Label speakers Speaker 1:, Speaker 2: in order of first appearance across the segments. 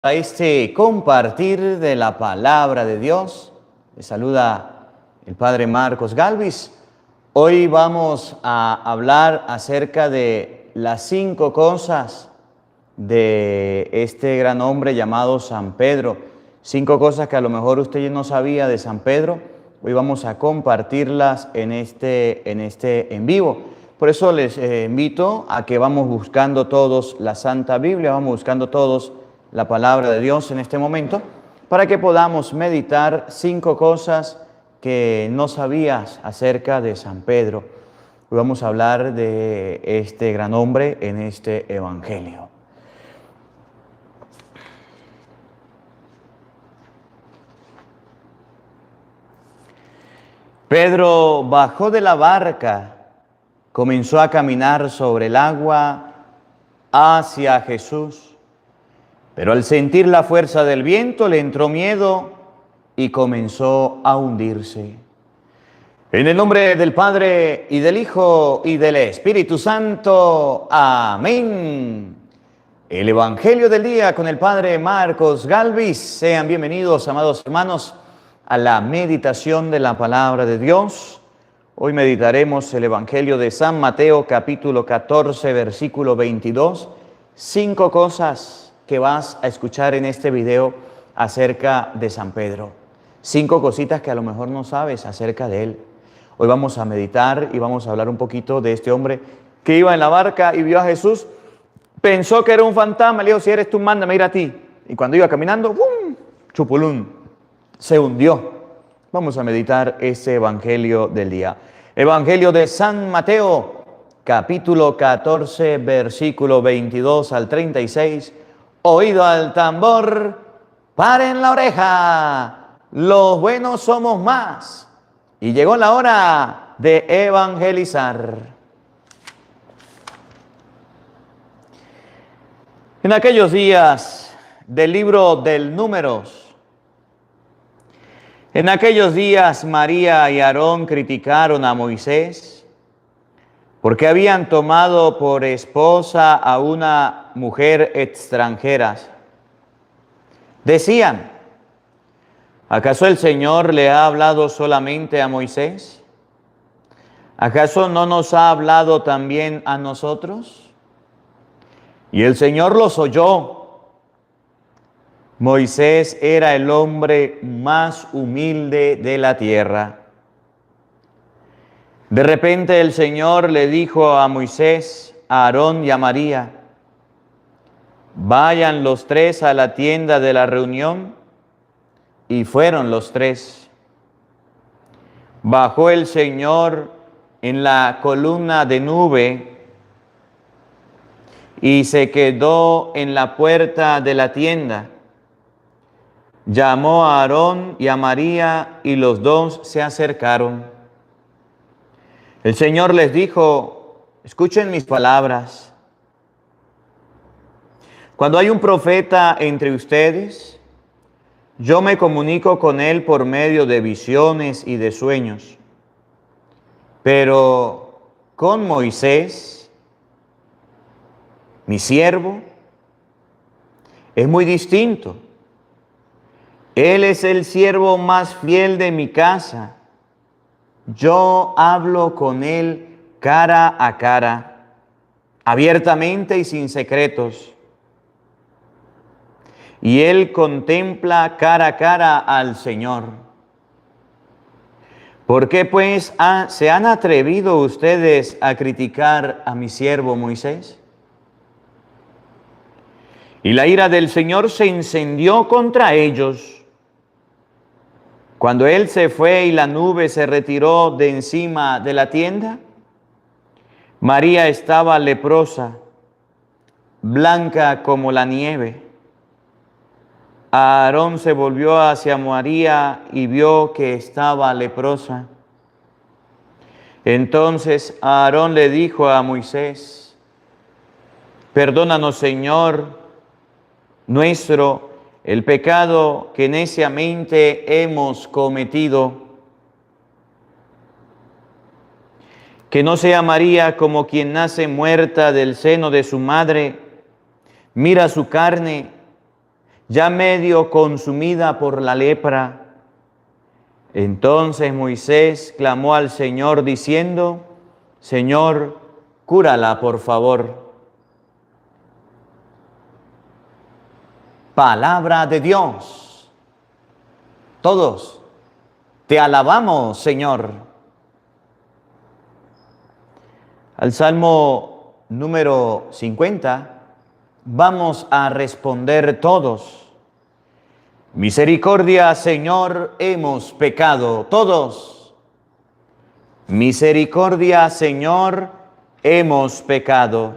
Speaker 1: A este compartir de la palabra de Dios. Les saluda el Padre Marcos Galvis. Hoy vamos a hablar acerca de las 5 cosas de este gran hombre llamado San Pedro. 5 cosas que a lo mejor usted no sabía de San Pedro. Hoy vamos a compartirlas en este en vivo. Por eso les invito a que vamos buscando todos la Santa Biblia, vamos buscando todos la palabra de Dios en este momento, para que podamos meditar 5 cosas que no sabías acerca de San Pedro. Hoy vamos a hablar de este gran hombre en este evangelio. Pedro bajó de la barca, comenzó a caminar sobre el agua hacia Jesús. Pero al sentir la fuerza del viento le entró miedo y comenzó a hundirse. En el nombre del Padre y del Hijo y del Espíritu Santo. Amén. El Evangelio del día con el Padre Marcos Galvis. Sean bienvenidos, amados hermanos, a la meditación de la palabra de Dios. Hoy meditaremos el Evangelio de San Mateo, capítulo 14, versículo 22. 5 cosas que vas a escuchar en este video acerca de San Pedro. 5 cositas que a lo mejor no sabes acerca de él. Hoy vamos a meditar y vamos a hablar un poquito de este hombre que iba en la barca y vio a Jesús. Pensó que era un fantasma, le dijo: si eres tú, mándame ir a ti. Y cuando iba caminando, ¡bum!, chupulún, se hundió. Vamos a meditar ese evangelio del día. Evangelio de San Mateo, capítulo 14, versículo 22 al 36. Oído al tambor, paren la oreja, los buenos somos más. Y llegó la hora de evangelizar. En aquellos días del libro del Números, en aquellos días María y Aarón criticaron a Moisés porque habían tomado por esposa a una mujer extranjera. Decían: ¿acaso el Señor le ha hablado solamente a Moisés? ¿Acaso no nos ha hablado también a nosotros? Y el Señor los oyó. Moisés era el hombre más humilde de la tierra. De repente el Señor le dijo a Moisés, a Aarón y a María: vayan los 3 a la tienda de la reunión. Y fueron los 3. Bajó el Señor en la columna de nube y se quedó en la puerta de la tienda. Llamó a Aarón y a María y los 2 se acercaron. El Señor les dijo: escuchen mis palabras. Cuando hay un profeta entre ustedes, yo me comunico con él por medio de visiones y de sueños. Pero con Moisés, mi siervo, es muy distinto. Él es el siervo más fiel de mi casa. Yo hablo con él cara a cara, abiertamente y sin secretos. Y él contempla cara a cara al Señor. ¿Por qué pues se han atrevido ustedes a criticar a mi siervo Moisés? Y la ira del Señor se encendió contra ellos. Cuando él se fue y la nube se retiró de encima de la tienda, María estaba leprosa, blanca como la nieve. Aarón se volvió hacia María y vio que estaba leprosa. Entonces Aarón le dijo a Moisés: perdónanos, Señor nuestro, el pecado que neciamente hemos cometido. Que no sea María como quien nace muerta del seno de su madre, mira su carne, ya medio consumida por la lepra. Entonces Moisés clamó al Señor diciendo: Señor, cúrala, por favor. Palabra de Dios. Todos te alabamos, Señor. Al Salmo número 50 vamos a responder todos. Misericordia, Señor, hemos pecado. Todos. Misericordia, Señor, hemos pecado.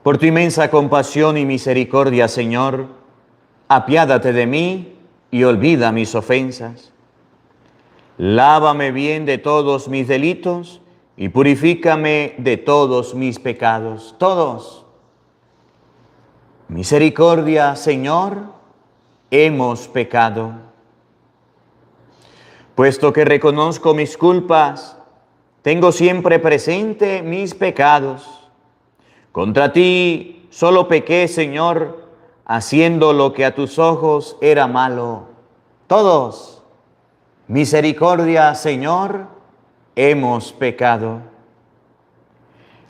Speaker 1: Por tu inmensa compasión y misericordia, Señor, apiádate de mí y olvida mis ofensas. Lávame bien de todos mis delitos y purifícame de todos mis pecados. Todos. Misericordia, Señor, hemos pecado. Puesto que reconozco mis culpas, tengo siempre presente mis pecados. Contra ti solo pequé, Señor, haciendo lo que a tus ojos era malo. Todos. Misericordia, Señor, hemos pecado.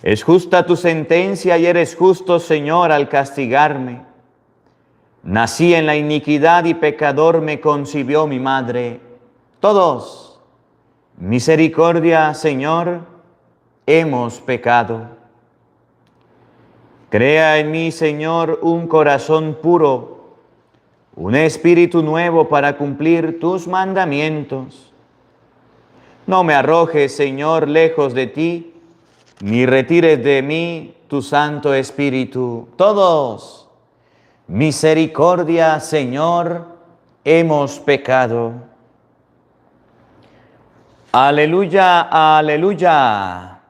Speaker 1: Es justa tu sentencia y eres justo, Señor, al castigarme. Nací en la iniquidad y pecador me concibió mi madre. Todos. Misericordia, Señor, hemos pecado. Crea en mí, Señor, un corazón puro, un espíritu nuevo para cumplir tus mandamientos. No me arrojes, Señor, lejos de ti, ni retires de mí tu Santo Espíritu. Todos. Misericordia, Señor, hemos pecado. Aleluya, aleluya.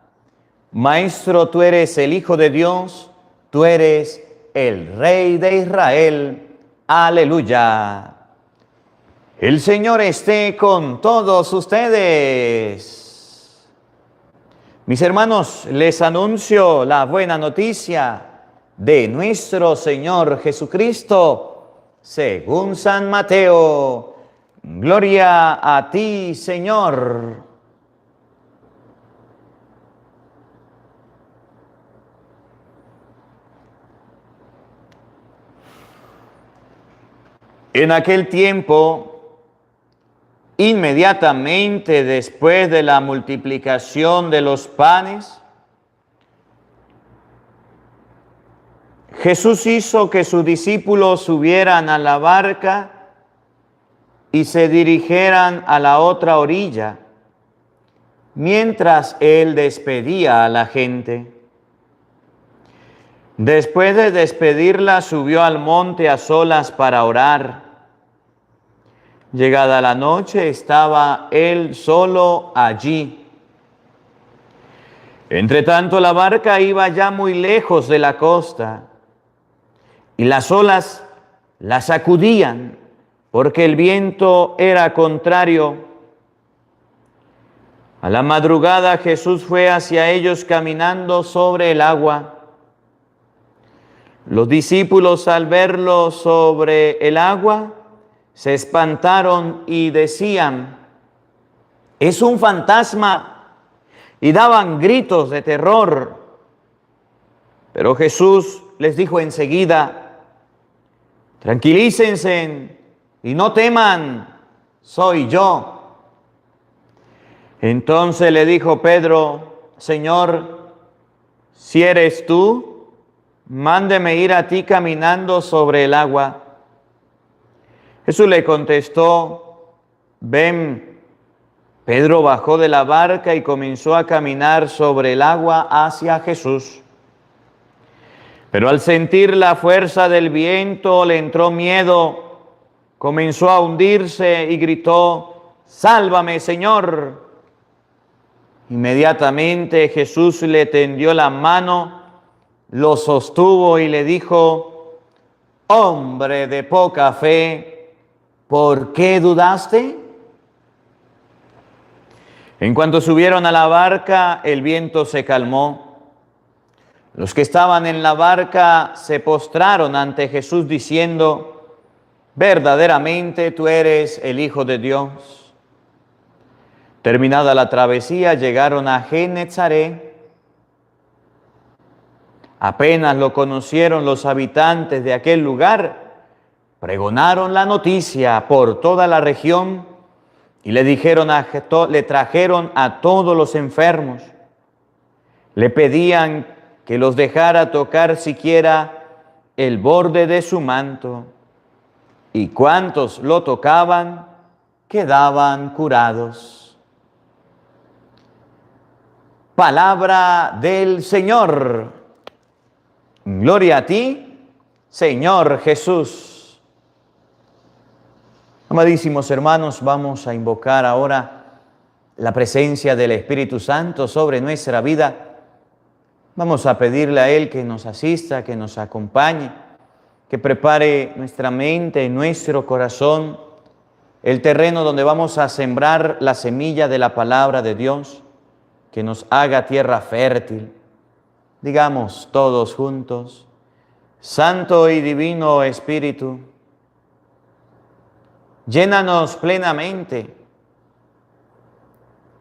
Speaker 1: Maestro, tú eres el Hijo de Dios, tú eres el Rey de Israel. Aleluya. El Señor esté con todos ustedes. Mis hermanos, les anuncio la buena noticia de nuestro Señor Jesucristo, según San Mateo. Gloria a ti, Señor. En aquel tiempo, inmediatamente después de la multiplicación de los panes, Jesús hizo que sus discípulos subieran a la barca y se dirigieran a la otra orilla, mientras Él despedía a la gente. Después de despedirla, subió al monte a solas para orar. Llegada la noche, estaba Él solo allí. Entretanto, la barca iba ya muy lejos de la costa, y las olas la sacudían, porque el viento era contrario. A la madrugada Jesús fue hacia ellos caminando sobre el agua. Los discípulos, al verlo sobre el agua, se espantaron y decían: «Es un fantasma», y daban gritos de terror. Pero Jesús les dijo enseguida: «Tranquilícense y no teman, soy yo». Entonces le dijo Pedro: «Señor, si eres tú, mándeme ir a ti caminando sobre el agua». Jesús le contestó: «Ven». Pedro bajó de la barca y comenzó a caminar sobre el agua hacia Jesús. Pero al sentir la fuerza del viento le entró miedo, comenzó a hundirse y gritó: «¡Sálvame, Señor!». Inmediatamente Jesús le tendió la mano, lo sostuvo y le dijo: «Hombre de poca fe, ¿por qué dudaste?». En cuanto subieron a la barca, el viento se calmó. Los que estaban en la barca se postraron ante Jesús diciendo: verdaderamente tú eres el Hijo de Dios. Terminada la travesía, llegaron a Genezaret. Apenas lo conocieron los habitantes de aquel lugar, pregonaron la noticia por toda la región y le trajeron a todos los enfermos. Le pedían que los dejara tocar siquiera el borde de su manto, y cuantos lo tocaban quedaban curados. Palabra del Señor. Gloria a ti, Señor Jesús. Amadísimos hermanos, vamos a invocar ahora la presencia del Espíritu Santo sobre nuestra vida. Vamos a pedirle a Él que nos asista, que nos acompañe, que prepare nuestra mente y nuestro corazón, el terreno donde vamos a sembrar la semilla de la palabra de Dios, que nos haga tierra fértil. Digamos todos juntos: Santo y Divino Espíritu, llénanos plenamente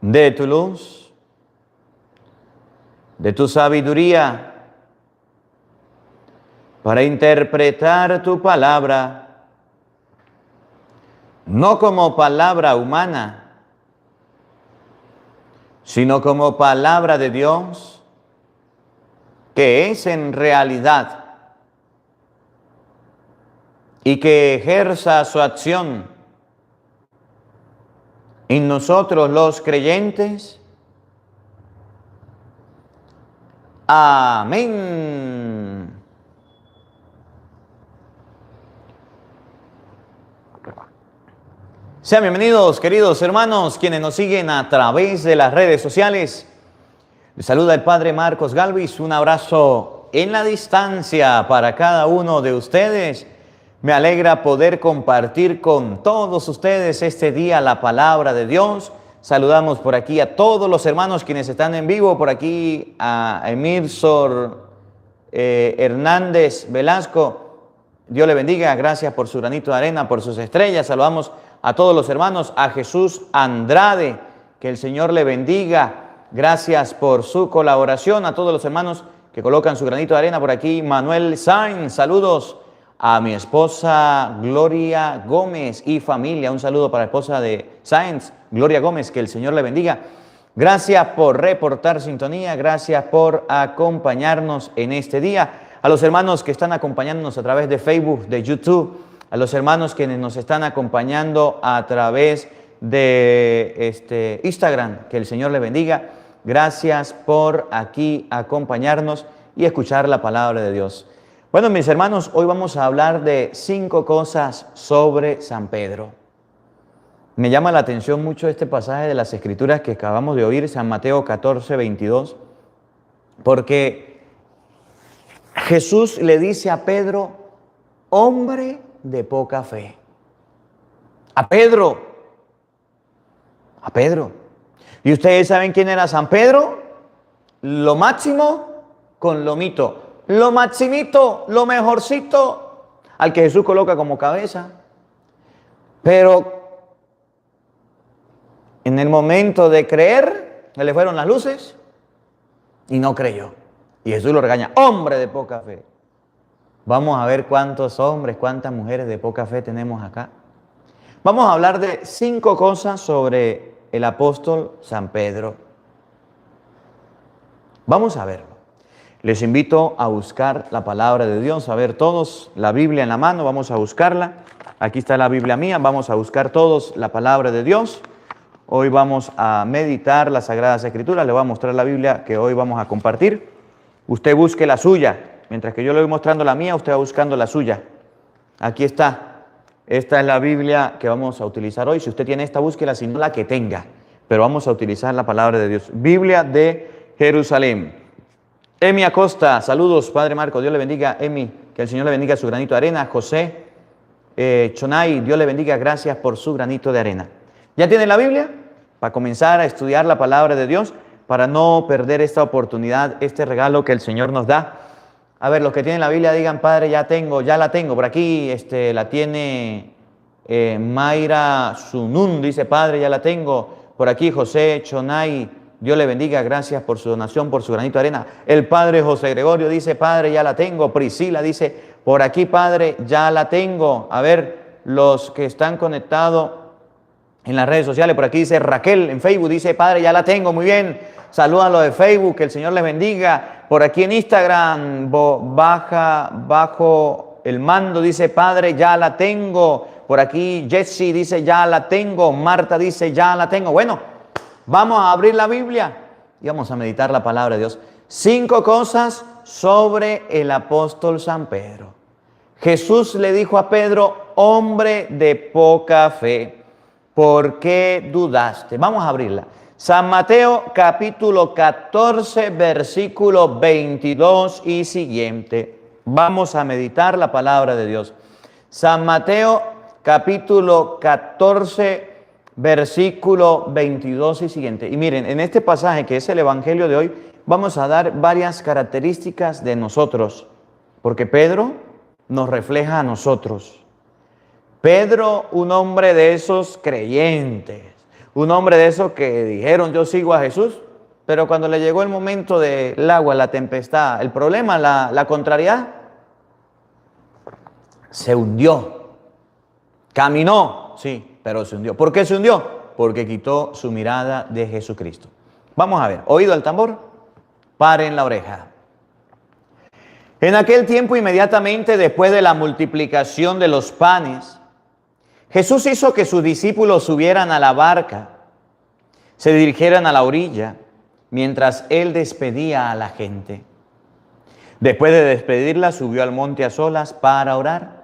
Speaker 1: de tu luz, de tu sabiduría, para interpretar tu palabra, no como palabra humana, sino como palabra de Dios, que es en realidad, y que ejerza su acción en nosotros los creyentes. Amén. Sean bienvenidos, queridos hermanos, quienes nos siguen a través de las redes sociales. Les saluda el Padre Marcos Galvis. Un abrazo en la distancia para cada uno de ustedes. Me alegra poder compartir con todos ustedes este día la palabra de Dios. Saludamos por aquí a todos los hermanos quienes están en vivo, por aquí a Emirsor Hernández Velasco. Dios le bendiga, gracias por su granito de arena, por sus estrellas. Saludamos a todos los hermanos, a Jesús Andrade, que el Señor le bendiga. Gracias por su colaboración. A todos los hermanos que colocan su granito de arena por aquí, Manuel Sainz, saludos. A mi esposa Gloria Gómez y familia, un saludo para la esposa de Sáenz, Gloria Gómez, que el Señor le bendiga. Gracias por reportar sintonía, gracias por acompañarnos en este día. A los hermanos que están acompañándonos a través de Facebook, de YouTube, a los hermanos que nos están acompañando a través de Instagram, que el Señor le bendiga. Gracias por aquí acompañarnos y escuchar la palabra de Dios. Bueno, mis hermanos, hoy vamos a hablar de 5 cosas sobre San Pedro. Me llama la atención mucho este pasaje de las Escrituras que acabamos de oír, San Mateo 14, 22, porque Jesús le dice a Pedro: hombre de poca fe. A Pedro. ¿Y ustedes saben quién era San Pedro? Lo máximo con lo mito. Lo maximito, lo mejorcito, al que Jesús coloca como cabeza. Pero en el momento de creer, se le fueron las luces y no creyó. Y Jesús lo regaña: hombre de poca fe. Vamos a ver cuántos hombres, cuántas mujeres de poca fe tenemos acá. Vamos a hablar de 5 cosas sobre el apóstol San Pedro. Vamos a verlo. Les invito a buscar la palabra de Dios, a ver todos la Biblia en la mano, vamos a buscarla. Aquí está la Biblia mía, vamos a buscar todos la palabra de Dios. Hoy vamos a meditar las Sagradas Escrituras, le voy a mostrar la Biblia que hoy vamos a compartir. Usted busque la suya, mientras que yo le voy mostrando la mía, usted va buscando la suya. Aquí está, esta es la Biblia que vamos a utilizar hoy. Si usted tiene esta, búsquela, si no la que tenga, pero vamos a utilizar la palabra de Dios. Biblia de Jerusalén. Emi Acosta, saludos, Padre Marco, Dios le bendiga. Emi, que el Señor le bendiga su granito de arena. José Chonay, Dios le bendiga, gracias por su granito de arena. ¿Ya tiene la Biblia? Para comenzar a estudiar la palabra de Dios, para no perder esta oportunidad, este regalo que el Señor nos da. A ver, los que tienen la Biblia digan, Padre, ya la tengo. Por aquí la tiene Mayra Sunun, dice, Padre, ya la tengo. Por aquí José Chonay, Dios le bendiga, gracias por su donación, por su granito de arena. El Padre José Gregorio dice, Padre, ya la tengo. Priscila dice, por aquí, Padre, ya la tengo. A ver, los que están conectados en las redes sociales, por aquí dice Raquel en Facebook, dice, Padre, ya la tengo, muy bien. Saludos a los de Facebook, que el Señor les bendiga. Por aquí en Instagram, bajo el mando, dice, Padre, ya la tengo. Por aquí Jesse dice, ya la tengo. Marta dice, ya la tengo. Bueno, vamos a abrir la Biblia y vamos a meditar la palabra de Dios. 5 cosas sobre el apóstol San Pedro. Jesús le dijo a Pedro, hombre de poca fe, ¿por qué dudaste? Vamos a abrirla. San Mateo capítulo 14, versículo 22 y siguiente. Vamos a meditar la palabra de Dios. San Mateo capítulo 14, versículo 22 y siguiente. Y miren, en este pasaje que es el Evangelio de hoy, vamos a dar varias características de nosotros, porque Pedro nos refleja a nosotros. Pedro, un hombre de esos creyentes, un hombre de esos que dijeron, yo sigo a Jesús, pero cuando le llegó el momento del agua, la tempestad, el problema, la contrariedad, se hundió. Caminó, sí, pero se hundió. ¿Por qué se hundió? Porque quitó su mirada de Jesucristo. Vamos a ver, oído el tambor, paren la oreja. En aquel tiempo, inmediatamente después de la multiplicación de los panes, Jesús hizo que sus discípulos subieran a la barca, se dirigieran a la orilla, mientras Él despedía a la gente. Después de despedirla, subió al monte a solas para orar.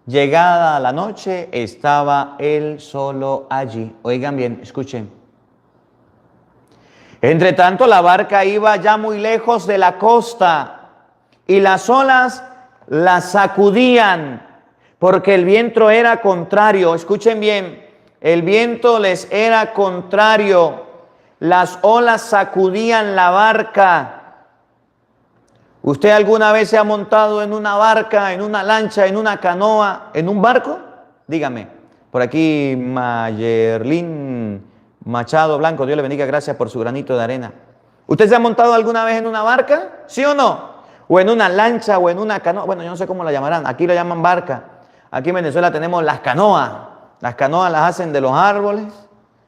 Speaker 1: Llegada la noche, estaba Él solo allí. Oigan bien, escuchen. Entre tanto, la barca iba ya muy lejos de la costa y las olas la sacudían, porque el viento era contrario. Escuchen bien, el viento les era contrario. Las olas sacudían la barca. ¿Usted alguna vez se ha montado en una barca, en una lancha, en una canoa, en un barco? Dígame. Por aquí Mayerlin Machado Blanco, Dios le bendiga, gracias por su granito de arena. ¿Usted se ha montado alguna vez en una barca? ¿Sí o no? O en una lancha o en una canoa. Bueno, yo no sé cómo la llamarán. Aquí lo llaman barca. Aquí en Venezuela tenemos las canoas. Las canoas las hacen de los árboles,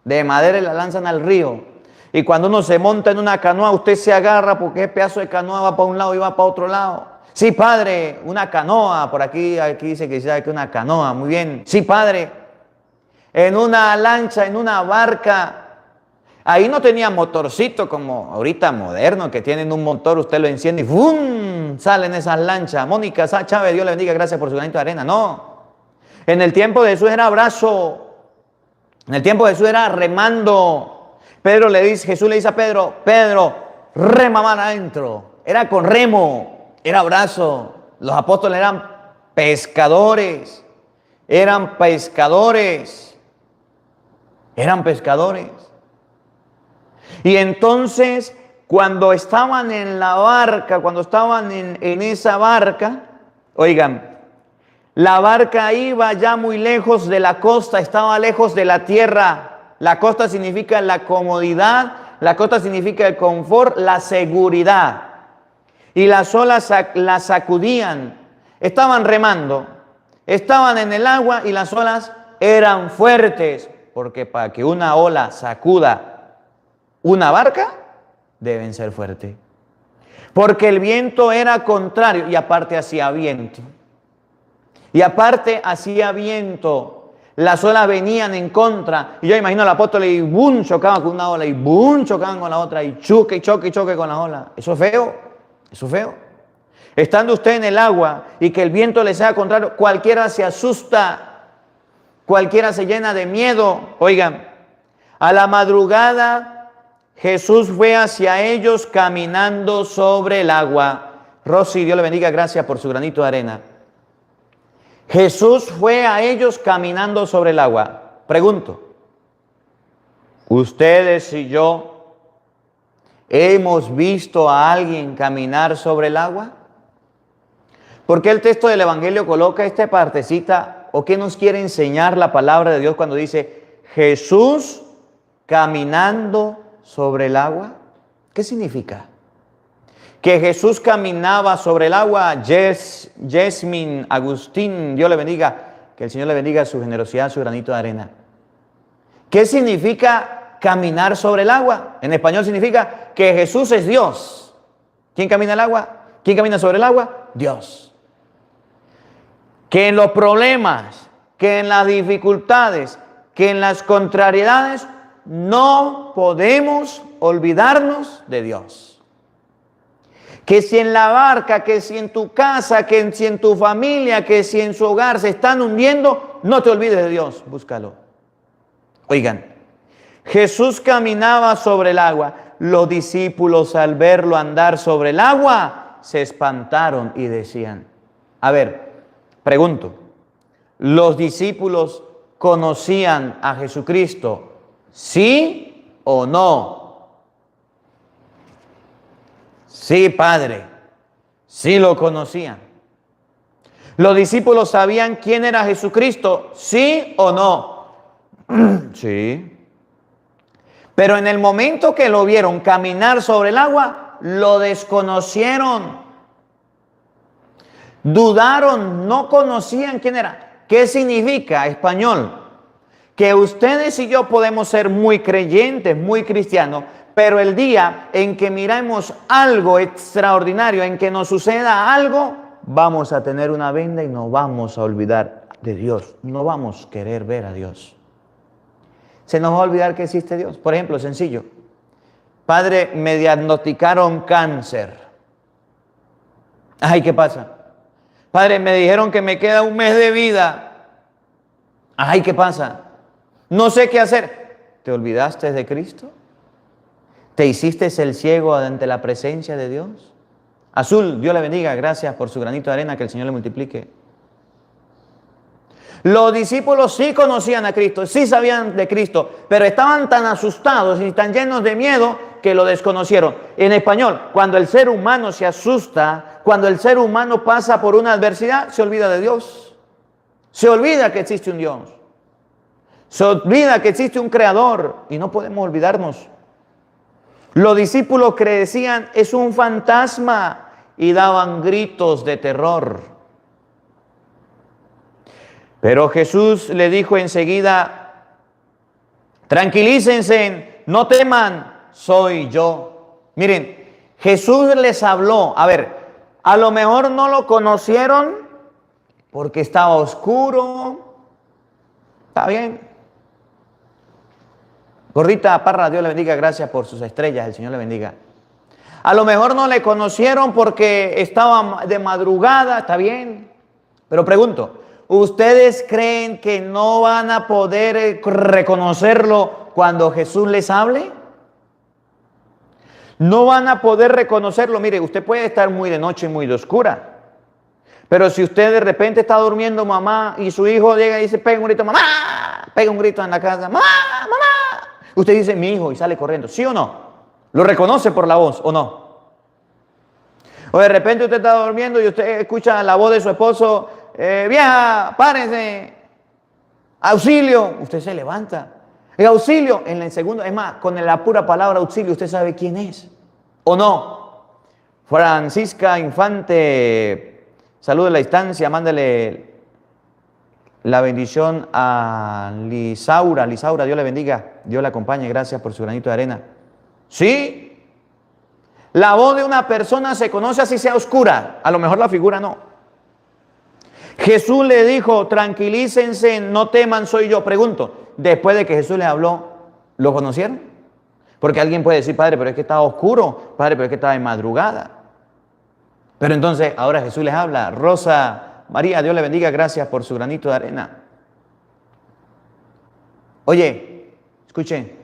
Speaker 1: de madera, y las lanzan al río. Y cuando uno se monta en una canoa, usted se agarra porque ese pedazo de canoa va para un lado y va para otro lado. Sí, padre, una canoa. Por aquí dice que es una canoa. Muy bien. Sí, padre. En una lancha, en una barca. Ahí no tenía motorcito como ahorita moderno, que tienen un motor, usted lo enciende y ¡bum! Salen esas lanchas. Mónica Chávez, Dios le bendiga, gracias por su granito de arena. No. En el tiempo de Jesús era brazo. En el tiempo de Jesús era remando. Jesús le dice a Pedro, Pedro, rema más adentro. Era con remo, era brazo. Los apóstoles eran pescadores. Eran pescadores. Eran pescadores. Y entonces, cuando estaban en la barca, cuando estaban en esa barca, oigan, la barca iba ya muy lejos de la costa, estaba lejos de la tierra. La costa significa la comodidad, la costa significa el confort, la seguridad. Y las olas la sacudían, estaban remando, estaban en el agua y las olas eran fuertes, porque para que una ola sacuda una barca, deben ser fuertes. Porque el viento era contrario y aparte hacía viento. Y aparte hacía viento. Las olas venían en contra. Y yo imagino al apóstol y ¡bum! Chocaban con una ola y ¡bum! Chocaban con la otra y choque, y choque, y choque con la ola. Eso es feo. Eso es feo. Estando usted en el agua y que el viento le sea contrario, cualquiera se asusta. Cualquiera se llena de miedo. Oigan, a la madrugada Jesús fue hacia ellos caminando sobre el agua. Rosy, Dios le bendiga, gracias por su granito de arena. Jesús fue a ellos caminando sobre el agua. Pregunto, ustedes y yo ¿Hemos visto a alguien caminar sobre el agua? ¿Por qué el texto del Evangelio coloca esta partecita? ¿O qué nos quiere enseñar la palabra de Dios cuando dice Jesús caminando sobre el agua? ¿Qué significa? Que Jesús caminaba sobre el agua. Yasmin, Agustín, Dios le bendiga, que el Señor le bendiga su generosidad, su granito de arena. ¿Qué significa caminar sobre el agua? En español significa que Jesús es Dios. ¿Quién camina el agua? ¿Quién camina sobre el agua? Dios. Que en los problemas, que en las dificultades, que en las contrariedades, no podemos olvidarnos de Dios. Que si en la barca, que si en tu casa, que si en tu familia, que si en su hogar se están hundiendo, no te olvides de Dios, búscalo. Oigan, Jesús caminaba sobre el agua. Los discípulos al verlo andar sobre el agua se espantaron y decían, a ver, pregunto, ¿los discípulos conocían a Jesucristo? ¿Sí o no? Sí, Padre, sí lo conocían. ¿Los discípulos sabían quién era Jesucristo? ¿Sí o no? Sí. Pero en el momento que lo vieron caminar sobre el agua, lo desconocieron. Dudaron, no conocían quién era. ¿Qué significa español? Que ustedes y yo podemos ser muy creyentes, muy cristianos, pero el día en que miremos algo extraordinario, en que nos suceda algo, vamos a tener una venda y nos vamos a olvidar de Dios. No vamos a querer ver a Dios. Se nos va a olvidar que existe Dios. Por ejemplo, sencillo. Padre, me diagnosticaron cáncer. Ay, ¿qué pasa? Padre, me dijeron que me queda un mes de vida. Ay, ¿qué pasa? No sé qué hacer. ¿Te olvidaste de Cristo? ¿Te hiciste el ciego ante la presencia de Dios? Azul, Dios le bendiga. Gracias por su granito de arena, que el Señor le multiplique. Los discípulos sí conocían a Cristo, sí sabían de Cristo, pero estaban tan asustados y tan llenos de miedo que lo desconocieron. En español, cuando el ser humano se asusta, cuando el ser humano pasa por una adversidad, se olvida de Dios. Se olvida que existe un Dios. Se olvida que existe un Creador y no podemos olvidarnos. Los discípulos decían, es un fantasma, y daban gritos de terror. Pero Jesús le dijo enseguida, tranquilícense, no teman, soy yo. Miren, Jesús les habló. A ver, a lo mejor no lo conocieron porque estaba oscuro. Está bien. Gordita Parra, Dios le bendiga, gracias por sus estrellas, el Señor le bendiga. A lo mejor no le conocieron porque estaba de madrugada, está bien. Pero pregunto, ¿ustedes creen que no van a poder reconocerlo cuando Jesús les hable? No van a poder reconocerlo. Mire, usted puede estar muy de noche, muy de oscura. Pero si usted de repente está durmiendo, mamá, y su hijo llega y dice, pega un grito, mamá, pega un grito en la casa, mamá, mamá. Usted dice, mi hijo, y sale corriendo. ¿Sí o no? ¿Lo reconoce por la voz o no? O de repente usted está durmiendo y usted escucha la voz de su esposo, vieja, párense, auxilio. Usted se levanta. El auxilio, en el segundo, es más, con la pura palabra auxilio, usted sabe quién es, ¿o no? Francisca Infante, salude a la distancia, mándale la bendición a Lisaura. Lisaura, Dios le bendiga, Dios le acompañe, gracias por su granito de arena. ¿Sí? La voz de una persona se conoce así sea oscura, a lo mejor la figura no. Jesús le dijo, tranquilícense, no teman, soy yo. Pregunto, después de que Jesús les habló, ¿lo conocieron? Porque alguien puede decir, Padre, pero es que estaba oscuro, Padre, pero es que estaba en madrugada. Pero entonces, ahora Jesús les habla. Rosa María, Dios le bendiga, gracias por su granito de arena. Oye, escuchen.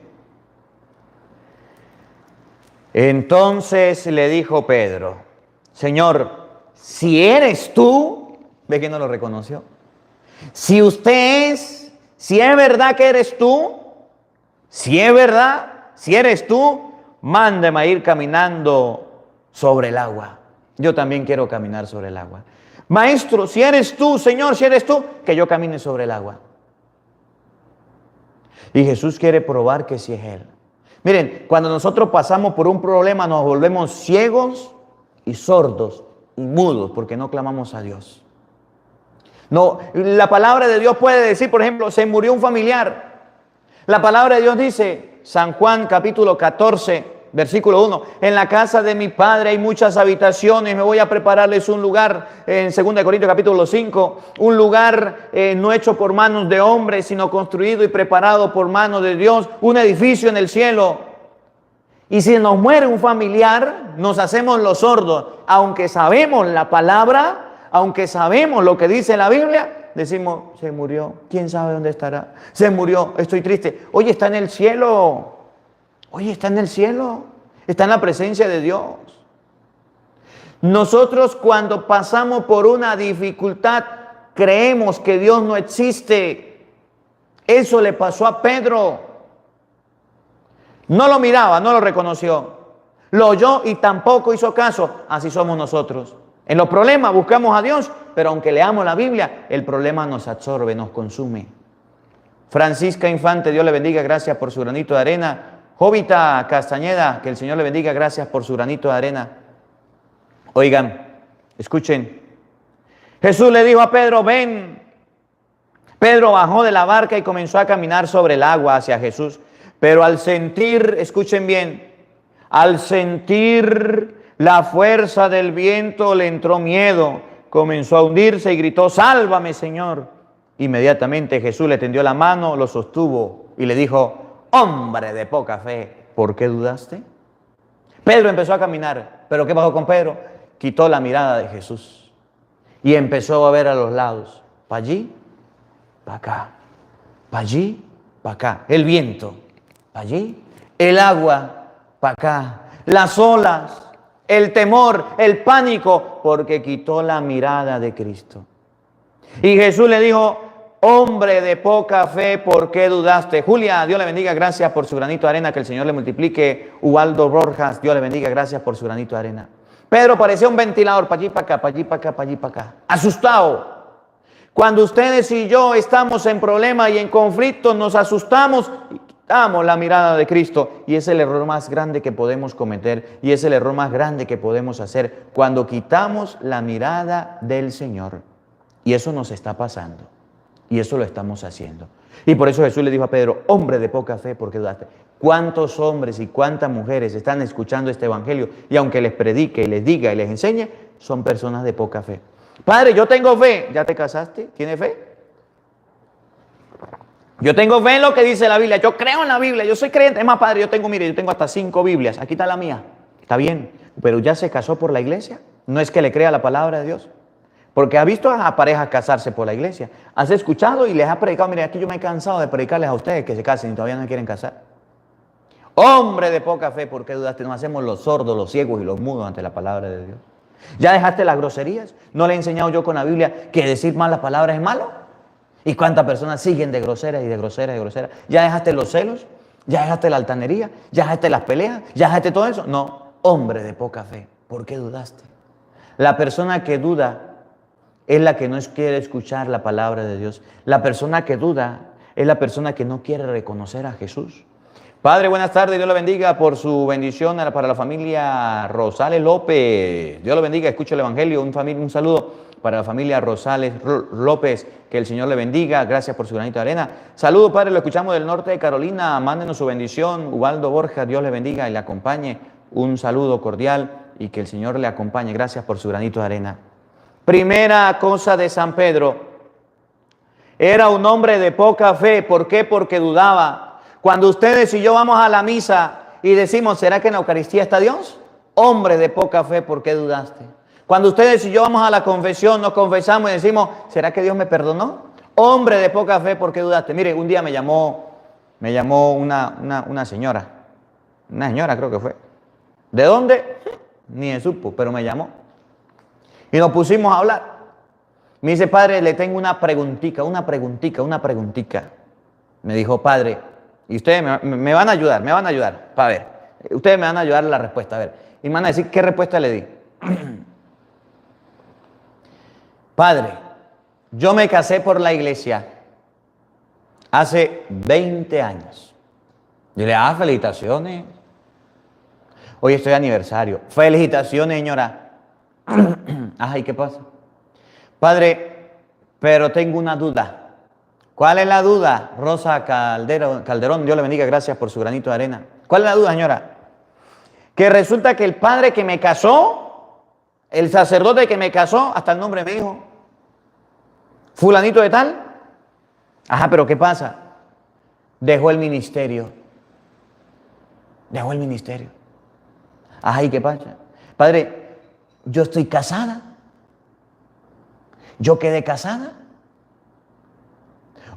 Speaker 1: Entonces le dijo Pedro, Señor, si eres tú, ve que no lo reconoció. Si usted es, si es verdad que eres tú, si es verdad, si eres tú, mándeme a ir caminando sobre el agua. Yo también quiero caminar sobre el agua. Maestro, si eres tú, Señor, si eres tú, que yo camine sobre el agua. Y Jesús quiere probar que sí es Él. Miren, cuando nosotros pasamos por un problema nos volvemos ciegos y sordos y mudos porque no clamamos a Dios. No, la palabra de Dios puede decir, por ejemplo, se murió un familiar. La palabra de Dios dice, San Juan capítulo 14, versículo 1, en la casa de mi Padre hay muchas habitaciones, me voy a prepararles un lugar, en 2 Corintios capítulo 5, un lugar no hecho por manos de hombres, sino construido y preparado por manos de Dios, un edificio en el cielo. Y si nos muere un familiar, nos hacemos los sordos, aunque sabemos la palabra, aunque sabemos lo que dice la Biblia, decimos, se murió, ¿quién sabe dónde estará? Se murió, estoy triste. Oye, está en el cielo. Oye, está en el cielo. Está en la presencia de Dios. Nosotros cuando pasamos por una dificultad, creemos que Dios no existe. Eso le pasó a Pedro. No lo miraba, no lo reconoció. Lo oyó y tampoco hizo caso. Así somos nosotros. En los problemas buscamos a Dios, pero aunque leamos la Biblia, el problema nos absorbe, nos consume. Francisca Infante, Dios le bendiga, gracias por su granito de arena. Jovita Castañeda, que el Señor le bendiga, gracias por su granito de arena. Oigan, escuchen. Jesús le dijo a Pedro, ven. Pedro bajó de la barca y comenzó a caminar sobre el agua hacia Jesús. Pero al sentir, escuchen bien, al sentir la fuerza del viento le entró miedo, comenzó a hundirse y gritó, sálvame, Señor. Inmediatamente Jesús le tendió la mano, lo sostuvo y le dijo, hombre de poca fe, ¿por qué dudaste? Pedro empezó a caminar, pero ¿qué pasó con Pedro? Quitó la mirada de Jesús y empezó a ver a los lados, para allí, para acá, para allí, para acá, el viento, para allí, el agua, para acá, las olas, el temor, el pánico, porque quitó la mirada de Cristo. Y Jesús le dijo, hombre de poca fe, ¿por qué dudaste? Julia, Dios le bendiga, gracias por su granito de arena, que el Señor le multiplique. Ubaldo Borjas, Dios le bendiga, gracias por su granito de arena. Pedro parecía un ventilador, para allí, para acá, para allí, para acá, para allí, para acá. Asustado. Cuando ustedes y yo estamos en problemas y en conflictos, nos asustamos y quitamos la mirada de Cristo. Y es el error más grande que podemos cometer y es el error más grande que podemos hacer cuando quitamos la mirada del Señor. Y eso nos está pasando. Y eso lo estamos haciendo. Y por eso Jesús le dijo a Pedro, hombre de poca fe, ¿por qué dudaste? ¿Cuántos hombres y cuántas mujeres están escuchando este evangelio? Y aunque les predique y les diga y les enseñe, son personas de poca fe. Padre, yo tengo fe. ¿Ya te casaste? ¿Tienes fe? Yo tengo fe en lo que dice la Biblia. Yo creo en la Biblia. Yo soy creyente. Es más, padre, yo tengo hasta 5 Biblias. Aquí está la mía. Está bien. Pero ¿ya se casó por la iglesia? ¿No es que le crea la palabra de Dios? Porque ha visto a parejas casarse por la iglesia. Has escuchado y les ha predicado. Mire, aquí yo me he cansado de predicarles a ustedes que se casen y todavía no quieren casar. Hombre de poca fe, ¿por qué dudaste? Nos hacemos los sordos, los ciegos y los mudos ante la palabra de Dios. ¿Ya dejaste las groserías? ¿No le he enseñado yo con la Biblia que decir malas palabras es malo? ¿Y cuántas personas siguen de groseras y de groseras y de groseras? ¿Ya dejaste los celos? ¿Ya dejaste la altanería? ¿Ya dejaste las peleas? ¿Ya dejaste todo eso? No, hombre de poca fe, ¿por qué dudaste? La persona que duda es la que no quiere escuchar la palabra de Dios. La persona que duda es la persona que no quiere reconocer a Jesús. Padre, buenas tardes, Dios lo bendiga por su bendición para la familia Rosales López. Dios lo bendiga, escucha el evangelio, un saludo para la familia Rosales López, que el Señor le bendiga, gracias por su granito de arena. Saludo, Padre, lo escuchamos del norte de Carolina, mándenos su bendición. Ubaldo Borjas, Dios le bendiga y le acompañe. Un saludo cordial y que el Señor le acompañe, gracias por su granito de arena. Primera cosa de San Pedro, era un hombre de poca fe. ¿Por qué? Porque dudaba. Cuando ustedes y yo vamos a la misa y decimos, ¿será que en la Eucaristía está Dios? Hombre de poca fe, ¿por qué dudaste? Cuando ustedes y yo vamos a la confesión, nos confesamos y decimos, ¿será que Dios me perdonó? Hombre de poca fe, ¿por qué dudaste? Mire, un día me llamó una señora creo que fue. ¿De dónde? Ni se supo, pero me llamó. Y nos pusimos a hablar. Me dice, padre, le tengo una preguntica. Me dijo, padre, y ustedes me van a ayudar, para ver. Ustedes me van a ayudar a la respuesta. A ver, y me van a decir qué respuesta le di. Padre, yo me casé por la iglesia hace 20 años. Yo le dije, felicitaciones. Hoy estoy de aniversario. Felicitaciones, señora. Ajá, ¿y qué pasa? Padre, pero tengo una duda. ¿Cuál es la duda? Rosa Calderón, Dios le bendiga, gracias por su granito de arena. ¿Cuál es la duda, señora? Que resulta que el padre que me casó, el sacerdote que me casó, hasta el nombre me dijo, fulanito de tal. Ajá, pero ¿qué pasa? Dejó el ministerio. Dejó el ministerio. Ajá, ¿y qué pasa? Padre, yo estoy casada. Yo quedé casada.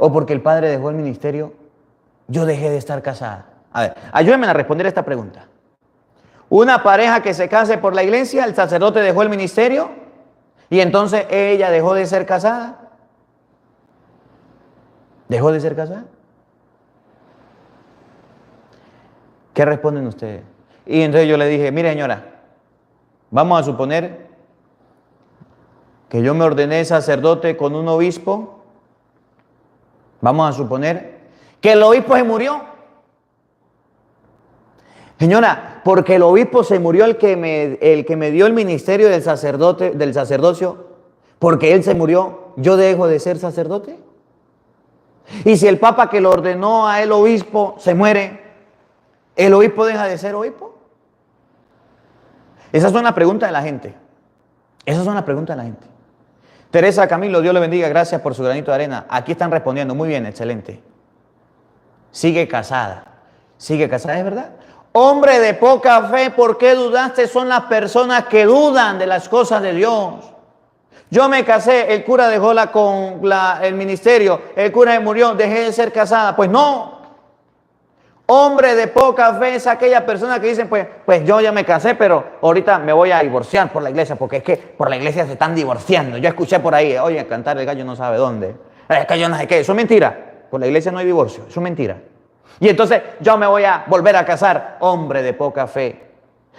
Speaker 1: O porque el padre dejó el ministerio, yo dejé de estar casada. A ver, ayúdenme a responder esta pregunta. Una pareja que se case por la iglesia, el sacerdote dejó el ministerio y entonces ella dejó de ser casada. ¿Dejó de ser casada? ¿Qué responden ustedes? Y entonces yo le dije, mire señora, vamos a suponer que yo me ordené sacerdote con un obispo. Vamos a suponer que el obispo se murió. Señora, porque el obispo se murió el que me dio el ministerio del sacerdocio, porque él se murió, ¿yo dejo de ser sacerdote? Y si el papa que lo ordenó a el obispo se muere, ¿el obispo deja de ser obispo? Esas son las preguntas de la gente. Esas son las preguntas de la gente. Teresa Camilo, Dios le bendiga, gracias por su granito de arena. Aquí están respondiendo, muy bien, excelente. Sigue casada, ¿es verdad? Hombre de poca fe, ¿por qué dudaste? Son las personas que dudan de las cosas de Dios. Yo me casé, el cura dejó el ministerio, el cura se murió, dejé de ser casada. Pues no. Hombre de poca fe es aquella persona que dicen, pues yo ya me casé, pero ahorita me voy a divorciar por la iglesia, porque es que por la iglesia se están divorciando. Yo escuché por ahí, oye, cantar el gallo no sabe dónde. Es que yo no sé qué, eso es mentira. Por la iglesia no hay divorcio, eso es mentira. Y entonces yo me voy a volver a casar. Hombre de poca fe.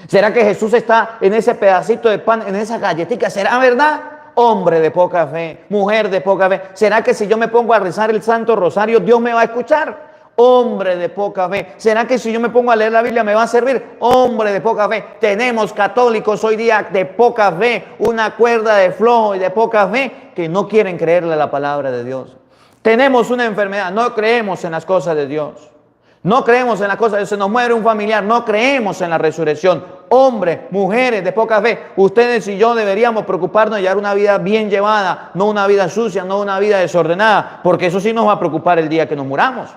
Speaker 1: ¿Será que Jesús está en ese pedacito de pan, en esa galletita? ¿Será verdad? Hombre de poca fe, mujer de poca fe. ¿Será que si yo me pongo a rezar el Santo Rosario, Dios me va a escuchar? Hombre de poca fe. ¿Será que si yo me pongo a leer la Biblia me va a servir? Hombre de poca fe. Tenemos católicos hoy día de poca fe, una cuerda de flojo y de poca fe que no quieren creerle a la palabra de Dios. Tenemos una enfermedad, no creemos en las cosas de Dios. No creemos en las cosas de Dios. Se nos muere un familiar, no creemos en la resurrección. Hombres, mujeres de poca fe, ustedes y yo deberíamos preocuparnos de llevar una vida bien llevada, no una vida sucia, no una vida desordenada, porque eso sí nos va a preocupar el día que nos muramos.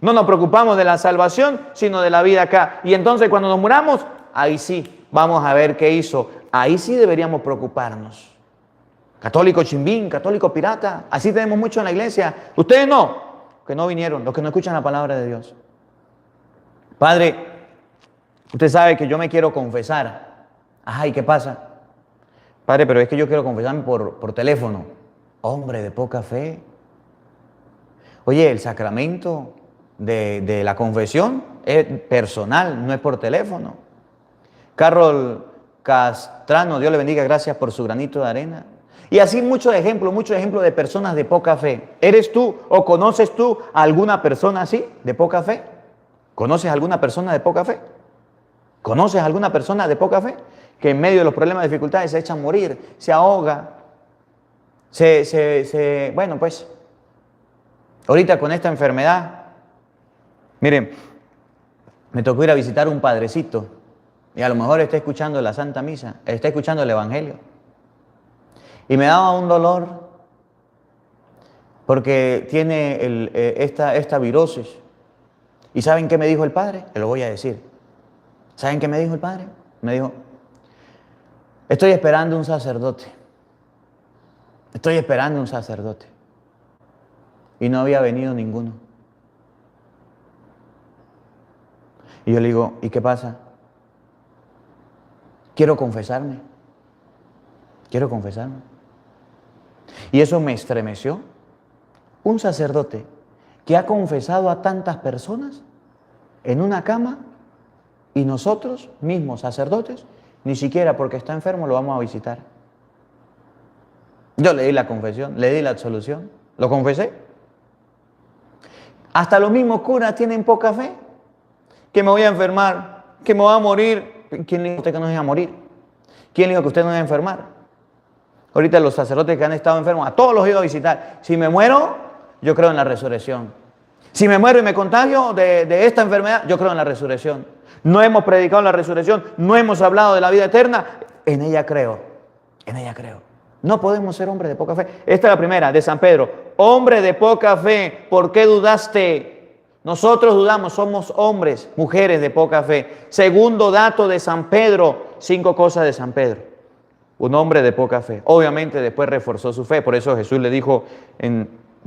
Speaker 1: No nos preocupamos de la salvación, sino de la vida acá. Y entonces cuando nos muramos, ahí sí, vamos a ver qué hizo. Ahí sí deberíamos preocuparnos. Católico chimbín, católico pirata, así tenemos mucho en la iglesia. Ustedes no, que no vinieron, los que no escuchan la palabra de Dios. Padre, usted sabe que yo me quiero confesar. Ajá, ¿y qué pasa? Padre, pero es que yo quiero confesarme por teléfono. Hombre de poca fe. Oye, el sacramento de la confesión es personal, no es por teléfono. Carol Castrano, Dios le bendiga, gracias por su granito de arena. Y así muchos ejemplos de personas de poca fe. ¿Eres tú o conoces tú a alguna persona así, de poca fe? ¿Conoces a alguna persona de poca fe? ¿Conoces a alguna persona de poca fe? Que en medio de los problemas y dificultades se echa a morir, se ahoga, bueno, pues, ahorita con esta enfermedad, miren, me tocó ir a visitar un padrecito y a lo mejor está escuchando la Santa Misa, está escuchando el Evangelio. Y me daba un dolor porque tiene esta virosis. ¿Y saben qué me dijo el padre? Te lo voy a decir. ¿Saben qué me dijo el padre? Me dijo, estoy esperando un sacerdote. Estoy esperando un sacerdote. Y no había venido ninguno. Y yo le digo, ¿y qué pasa? Quiero confesarme. Quiero confesarme. Y eso me estremeció. Un sacerdote que ha confesado a tantas personas en una cama Y nosotros mismos, sacerdotes, ni siquiera porque está enfermo lo vamos a visitar. Yo le di la confesión, le di la absolución, lo confesé. Hasta los mismos curas tienen poca fe. Que me voy a enfermar, que me voy a morir. ¿Quién le dijo a usted que no se iba a morir? ¿Quién le dijo que usted no se iba a enfermar? Ahorita los sacerdotes que han estado enfermos, a todos los he ido a visitar. Si me muero, yo creo en la resurrección. Si me muero y me contagio de esta enfermedad, yo creo en la resurrección. No hemos predicado la resurrección, no hemos hablado de la vida eterna, en ella creo, en ella creo. No podemos ser hombres de poca fe. Esta es la primera, de San Pedro. Hombre de poca fe, ¿por qué dudaste? Nosotros dudamos, somos hombres, mujeres de poca fe. Segundo dato de San Pedro, 5 cosas de San Pedro. Un hombre de poca fe. Obviamente después reforzó su fe, por eso Jesús le dijo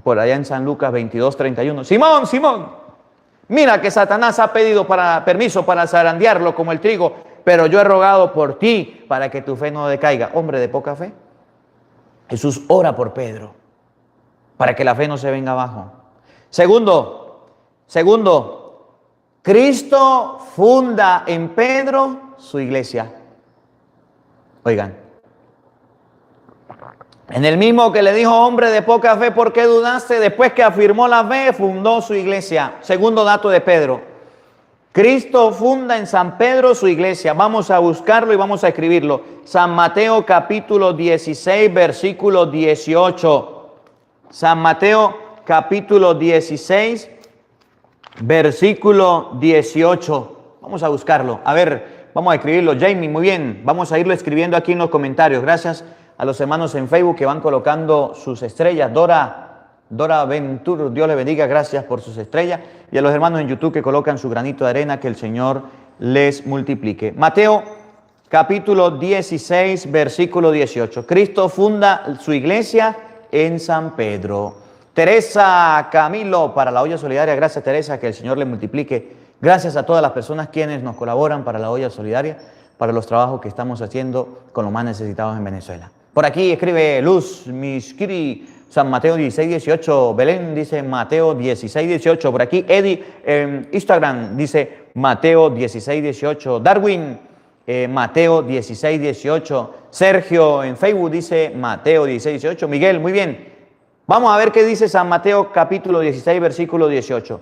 Speaker 1: por allá en San Lucas 22:31, Simón, Simón, mira que Satanás ha pedido permiso para zarandearlo como el trigo, pero yo he rogado por ti para que tu fe no decaiga. Hombre de poca fe. Jesús ora por Pedro para que la fe no se venga abajo. Segundo, Cristo funda en Pedro su iglesia. Oigan, en el mismo que le dijo, hombre de poca fe, ¿por qué dudaste? Después que afirmó la fe, fundó su iglesia. Segundo dato de Pedro. Cristo funda en San Pedro su iglesia. Vamos a buscarlo y vamos a escribirlo. San Mateo capítulo 16, versículo 18. San Mateo capítulo 16, versículo 18. Vamos a buscarlo. A ver, vamos a escribirlo. Jamie, muy bien. Vamos a irlo escribiendo aquí en los comentarios. Gracias a los hermanos en Facebook que van colocando sus estrellas. Dora Ventur, Dios le bendiga, gracias por sus estrellas. Y a los hermanos en YouTube que colocan su granito de arena, que el Señor les multiplique. Mateo capítulo 16, versículo 18. Cristo funda su iglesia en San Pedro. Teresa Camilo para la olla solidaria. Gracias, Teresa, que el Señor le multiplique. Gracias a todas las personas quienes nos colaboran para la olla solidaria, para los trabajos que estamos haciendo con los más necesitados en Venezuela. Por aquí escribe Luz Miskiri, San Mateo 16, 18. Belén dice Mateo 16, 18. Por aquí Eddie en Instagram dice Mateo 16, 18. Darwin, Mateo 16, 18. Sergio en Facebook dice Mateo 16, 18. Miguel, muy bien. Vamos a ver qué dice San Mateo capítulo 16, versículo 18.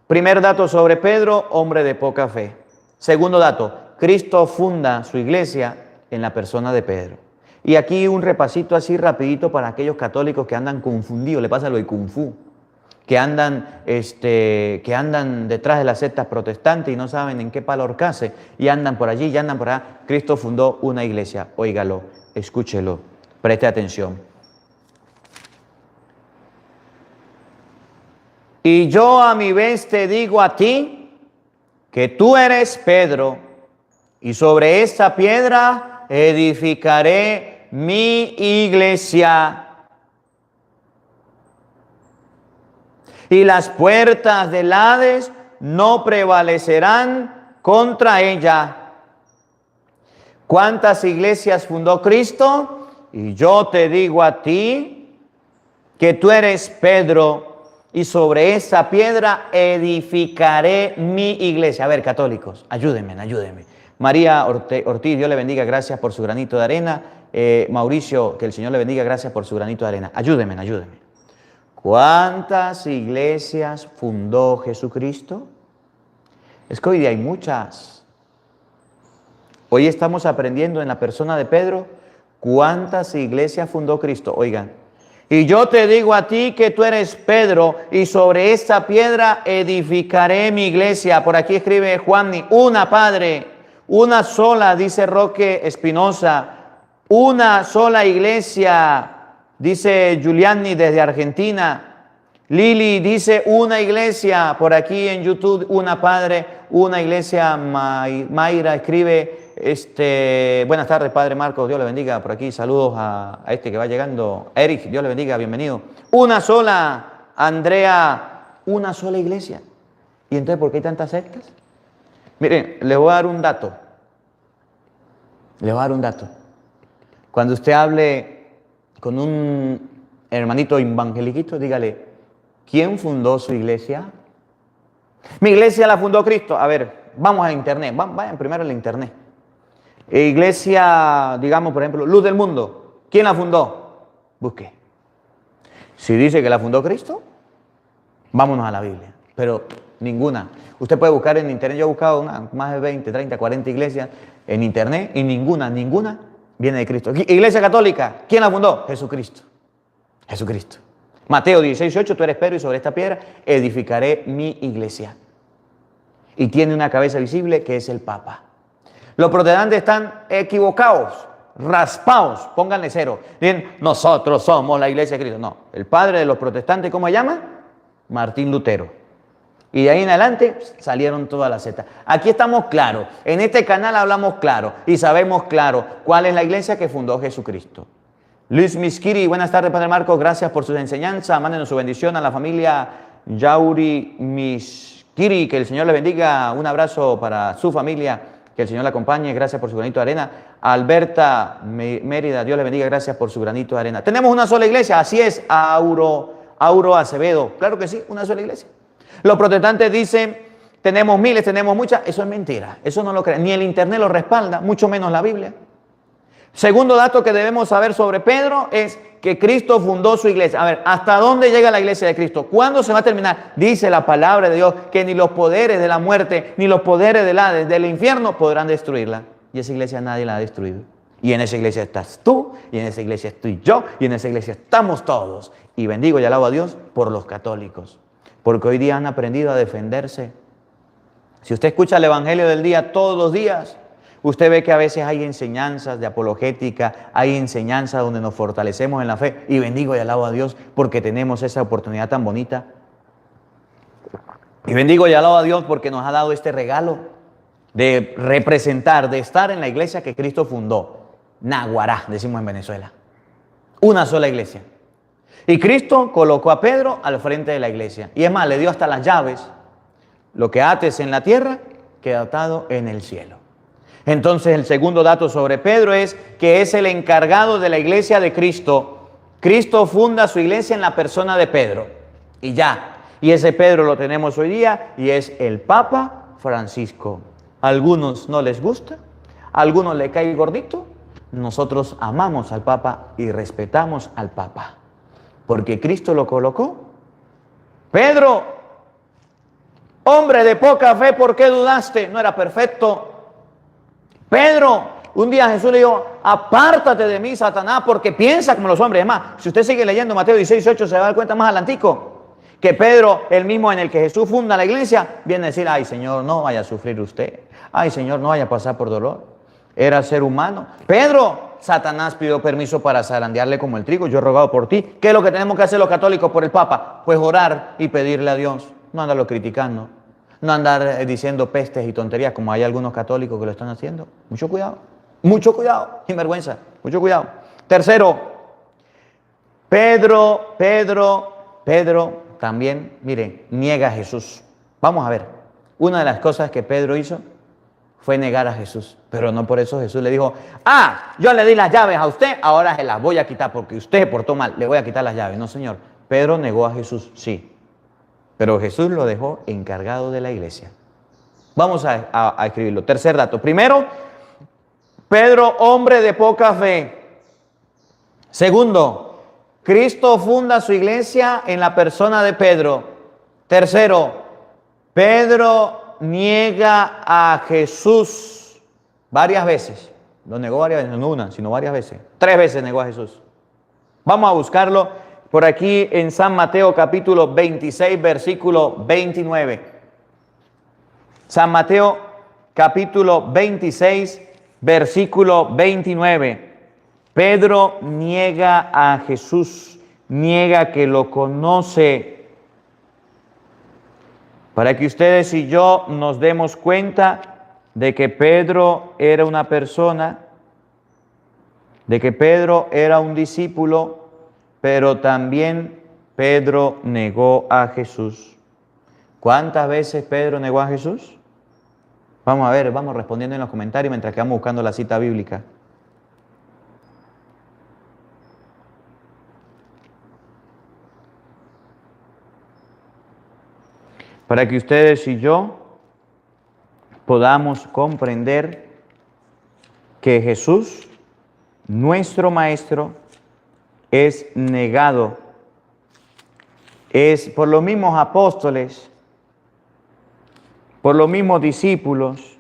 Speaker 1: Primer dato sobre Pedro, hombre de poca fe. Segundo dato, Cristo funda su iglesia en la persona de Pedro. Y aquí un repasito así rapidito para aquellos católicos que andan confundidos, le pasa lo de Kung Fu, que andan detrás de las sectas protestantes y no saben en qué palo ahorcarse, y andan por allí y andan por allá. Cristo fundó una iglesia, óigalo, escúchelo, preste atención. Y yo a mi vez te digo a ti que tú eres Pedro, y sobre esta piedra edificaré mi iglesia, y las puertas del Hades no prevalecerán contra ella. ¿Cuántas iglesias fundó Cristo? Y yo te digo a ti que tú eres Pedro, y sobre esa piedra edificaré mi iglesia. A ver, católicos, ayúdenme. María Ortiz, Dios le bendiga, gracias por su granito de arena. Mauricio, que el Señor le bendiga, gracias por su granito de arena. Ayúdenme. ¿Cuántas iglesias fundó Jesucristo? Es que hoy día hay muchas. Hoy estamos aprendiendo en la persona de Pedro cuántas iglesias fundó Cristo. Oigan, y yo te digo a ti que tú eres Pedro, y sobre esta piedra edificaré mi iglesia. Por aquí escribe Juanni, una, Padre, una sola, dice Roque Espinosa, una sola iglesia, dice Giuliani desde Argentina. Lili dice una iglesia, por aquí en YouTube, una, Padre, una iglesia. Mayra escribe, buenas tardes, Padre Marcos, Dios le bendiga. Por aquí saludos a este que va llegando, Eric, Dios le bendiga, bienvenido. Una sola, Andrea, una sola iglesia. ¿Y entonces por qué hay tantas sectas? Miren, les voy a dar un dato. Cuando usted hable con un hermanito evangeliquito, dígale, ¿quién fundó su iglesia? Mi iglesia la fundó Cristo. A ver, vamos a internet, vayan primero a la internet. Iglesia, digamos, por ejemplo, Luz del Mundo. ¿Quién la fundó? Busque. Si dice que la fundó Cristo, vámonos a la Biblia. Pero ninguna. Usted puede buscar en internet. Yo he buscado más de 20, 30, 40 iglesias en internet y ninguna viene de Cristo. Iglesia Católica, ¿quién la fundó? Jesucristo. Jesucristo. Mateo 16:8, tú eres Pedro y sobre esta piedra edificaré mi iglesia. Y tiene una cabeza visible que es el Papa. Los protestantes están equivocados, raspados, pónganle cero. Dicen, nosotros somos la iglesia de Cristo. No, el padre de los protestantes, ¿cómo se llama? Martín Lutero. Y de ahí en adelante salieron todas las sectas. Aquí estamos claros, en este canal hablamos claro y sabemos claro cuál es la iglesia que fundó Jesucristo. Luis Miskiri, buenas tardes, Padre Marcos, gracias por sus enseñanzas. Mándenos su bendición a la familia Yauri Miskiri, que el Señor le bendiga. Un abrazo para su familia, que el Señor le acompañe. Gracias por su granito de arena. Alberta Mérida, Dios le bendiga, gracias por su granito de arena. Tenemos una sola iglesia, así es, Auro Acevedo. Claro que sí, una sola iglesia. Los protestantes dicen, tenemos miles, tenemos muchas. Eso es mentira, eso no lo creen. Ni el internet lo respalda, mucho menos la Biblia. Segundo dato que debemos saber sobre Pedro es que Cristo fundó su iglesia. A ver, ¿hasta dónde llega la iglesia de Cristo? ¿Cuándo se va a terminar? Dice la palabra de Dios que ni los poderes de la muerte, ni los poderes del Hades, del infierno podrán destruirla. Y esa iglesia nadie la ha destruido. Y en esa iglesia estás tú, y en esa iglesia estoy yo, y en esa iglesia estamos todos. Y bendigo y alabo a Dios por los católicos, porque hoy día han aprendido a defenderse. Si usted escucha el evangelio del día todos los días, usted ve que a veces hay enseñanzas de apologética, hay enseñanzas donde nos fortalecemos en la fe, y bendigo y alabo a Dios porque tenemos esa oportunidad tan bonita. Y bendigo y alabo a Dios porque nos ha dado este regalo de representar, de estar en la iglesia que Cristo fundó. Naguará, decimos en Venezuela. Una sola iglesia. Y Cristo colocó a Pedro al frente de la iglesia. Y es más, le dio hasta las llaves. Lo que ates en la tierra, queda atado en el cielo. Entonces el segundo dato sobre Pedro es que es el encargado de la iglesia de Cristo. Cristo funda su iglesia en la persona de Pedro. Y ya. Y ese Pedro lo tenemos hoy día y es el Papa Francisco. A algunos no les gusta, a algunos le cae gordito. Nosotros amamos al Papa y respetamos al Papa. Porque Cristo lo colocó. Pedro, hombre de poca fe, ¿por qué dudaste? No era perfecto. Pedro, un día Jesús le dijo, apártate de mí, Satanás, porque piensa como los hombres. Es más, si usted sigue leyendo Mateo 16:8, se va a dar cuenta más adelantico, que Pedro, el mismo en el que Jesús funda la iglesia, viene a decir, ay Señor, no vaya a sufrir usted. Ay Señor, no vaya a pasar por dolor. Era ser humano. Pedro, Satanás pidió permiso para zarandearle como el trigo. Yo he rogado por ti. ¿Qué es lo que tenemos que hacer los católicos por el Papa? Pues orar y pedirle a Dios. No andarlo criticando. No andar diciendo pestes y tonterías como hay algunos católicos que lo están haciendo. Mucho cuidado, sin vergüenza, mucho cuidado. Tercero, Pedro también, miren, niega a Jesús. Vamos a ver, una de las cosas que Pedro hizo fue negar a Jesús, pero no por eso Jesús le dijo, yo le di las llaves a usted, ahora se las voy a quitar porque usted se portó mal, le voy a quitar las llaves. No, Señor, Pedro negó a Jesús, sí. Pero Jesús lo dejó encargado de la iglesia. Vamos a escribirlo. Tercer dato. Primero, Pedro, hombre de poca fe. Segundo, Cristo funda su iglesia en la persona de Pedro. Tercero, Pedro niega a Jesús varias veces. Lo negó varias veces, no una, sino varias veces. 3 veces negó a Jesús. Vamos a buscarlo. Por aquí en San Mateo capítulo 26, versículo 29. San Mateo capítulo 26, versículo 29. Pedro niega a Jesús, niega que lo conoce. Para que ustedes y yo nos demos cuenta de que Pedro era una persona, de que Pedro era un discípulo, pero también Pedro negó a Jesús. ¿Cuántas veces Pedro negó a Jesús? Vamos a ver, vamos respondiendo en los comentarios mientras que vamos buscando la cita bíblica. Para que ustedes y yo podamos comprender que Jesús, nuestro Maestro, es negado. Es por los mismos apóstoles, por los mismos discípulos.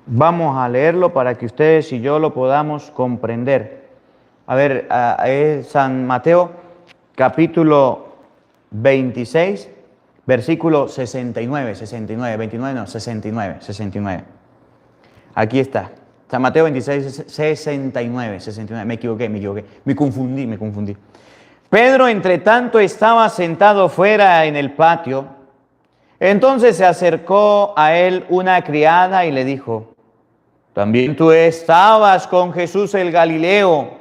Speaker 1: Vamos a leerlo para que ustedes y yo lo podamos comprender. A ver, es San Mateo, capítulo 26, versículo 69, 29 no, 69. Aquí está. San Mateo 26, 69. Me equivoqué. Me confundí. Pedro, entre tanto, estaba sentado fuera en el patio. Entonces se acercó a él una criada y le dijo: ¿también tú estabas con Jesús el Galileo?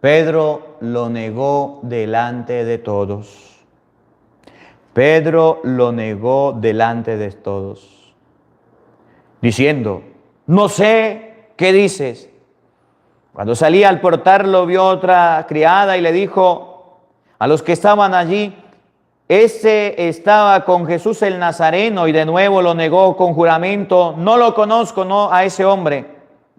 Speaker 1: Pedro lo negó delante de todos. Diciendo: no sé qué dices. Cuando salía al portal lo vio otra criada y le dijo a los que estaban allí: este estaba con Jesús el Nazareno. Y de nuevo lo negó con juramento: no lo conozco, no a ese hombre.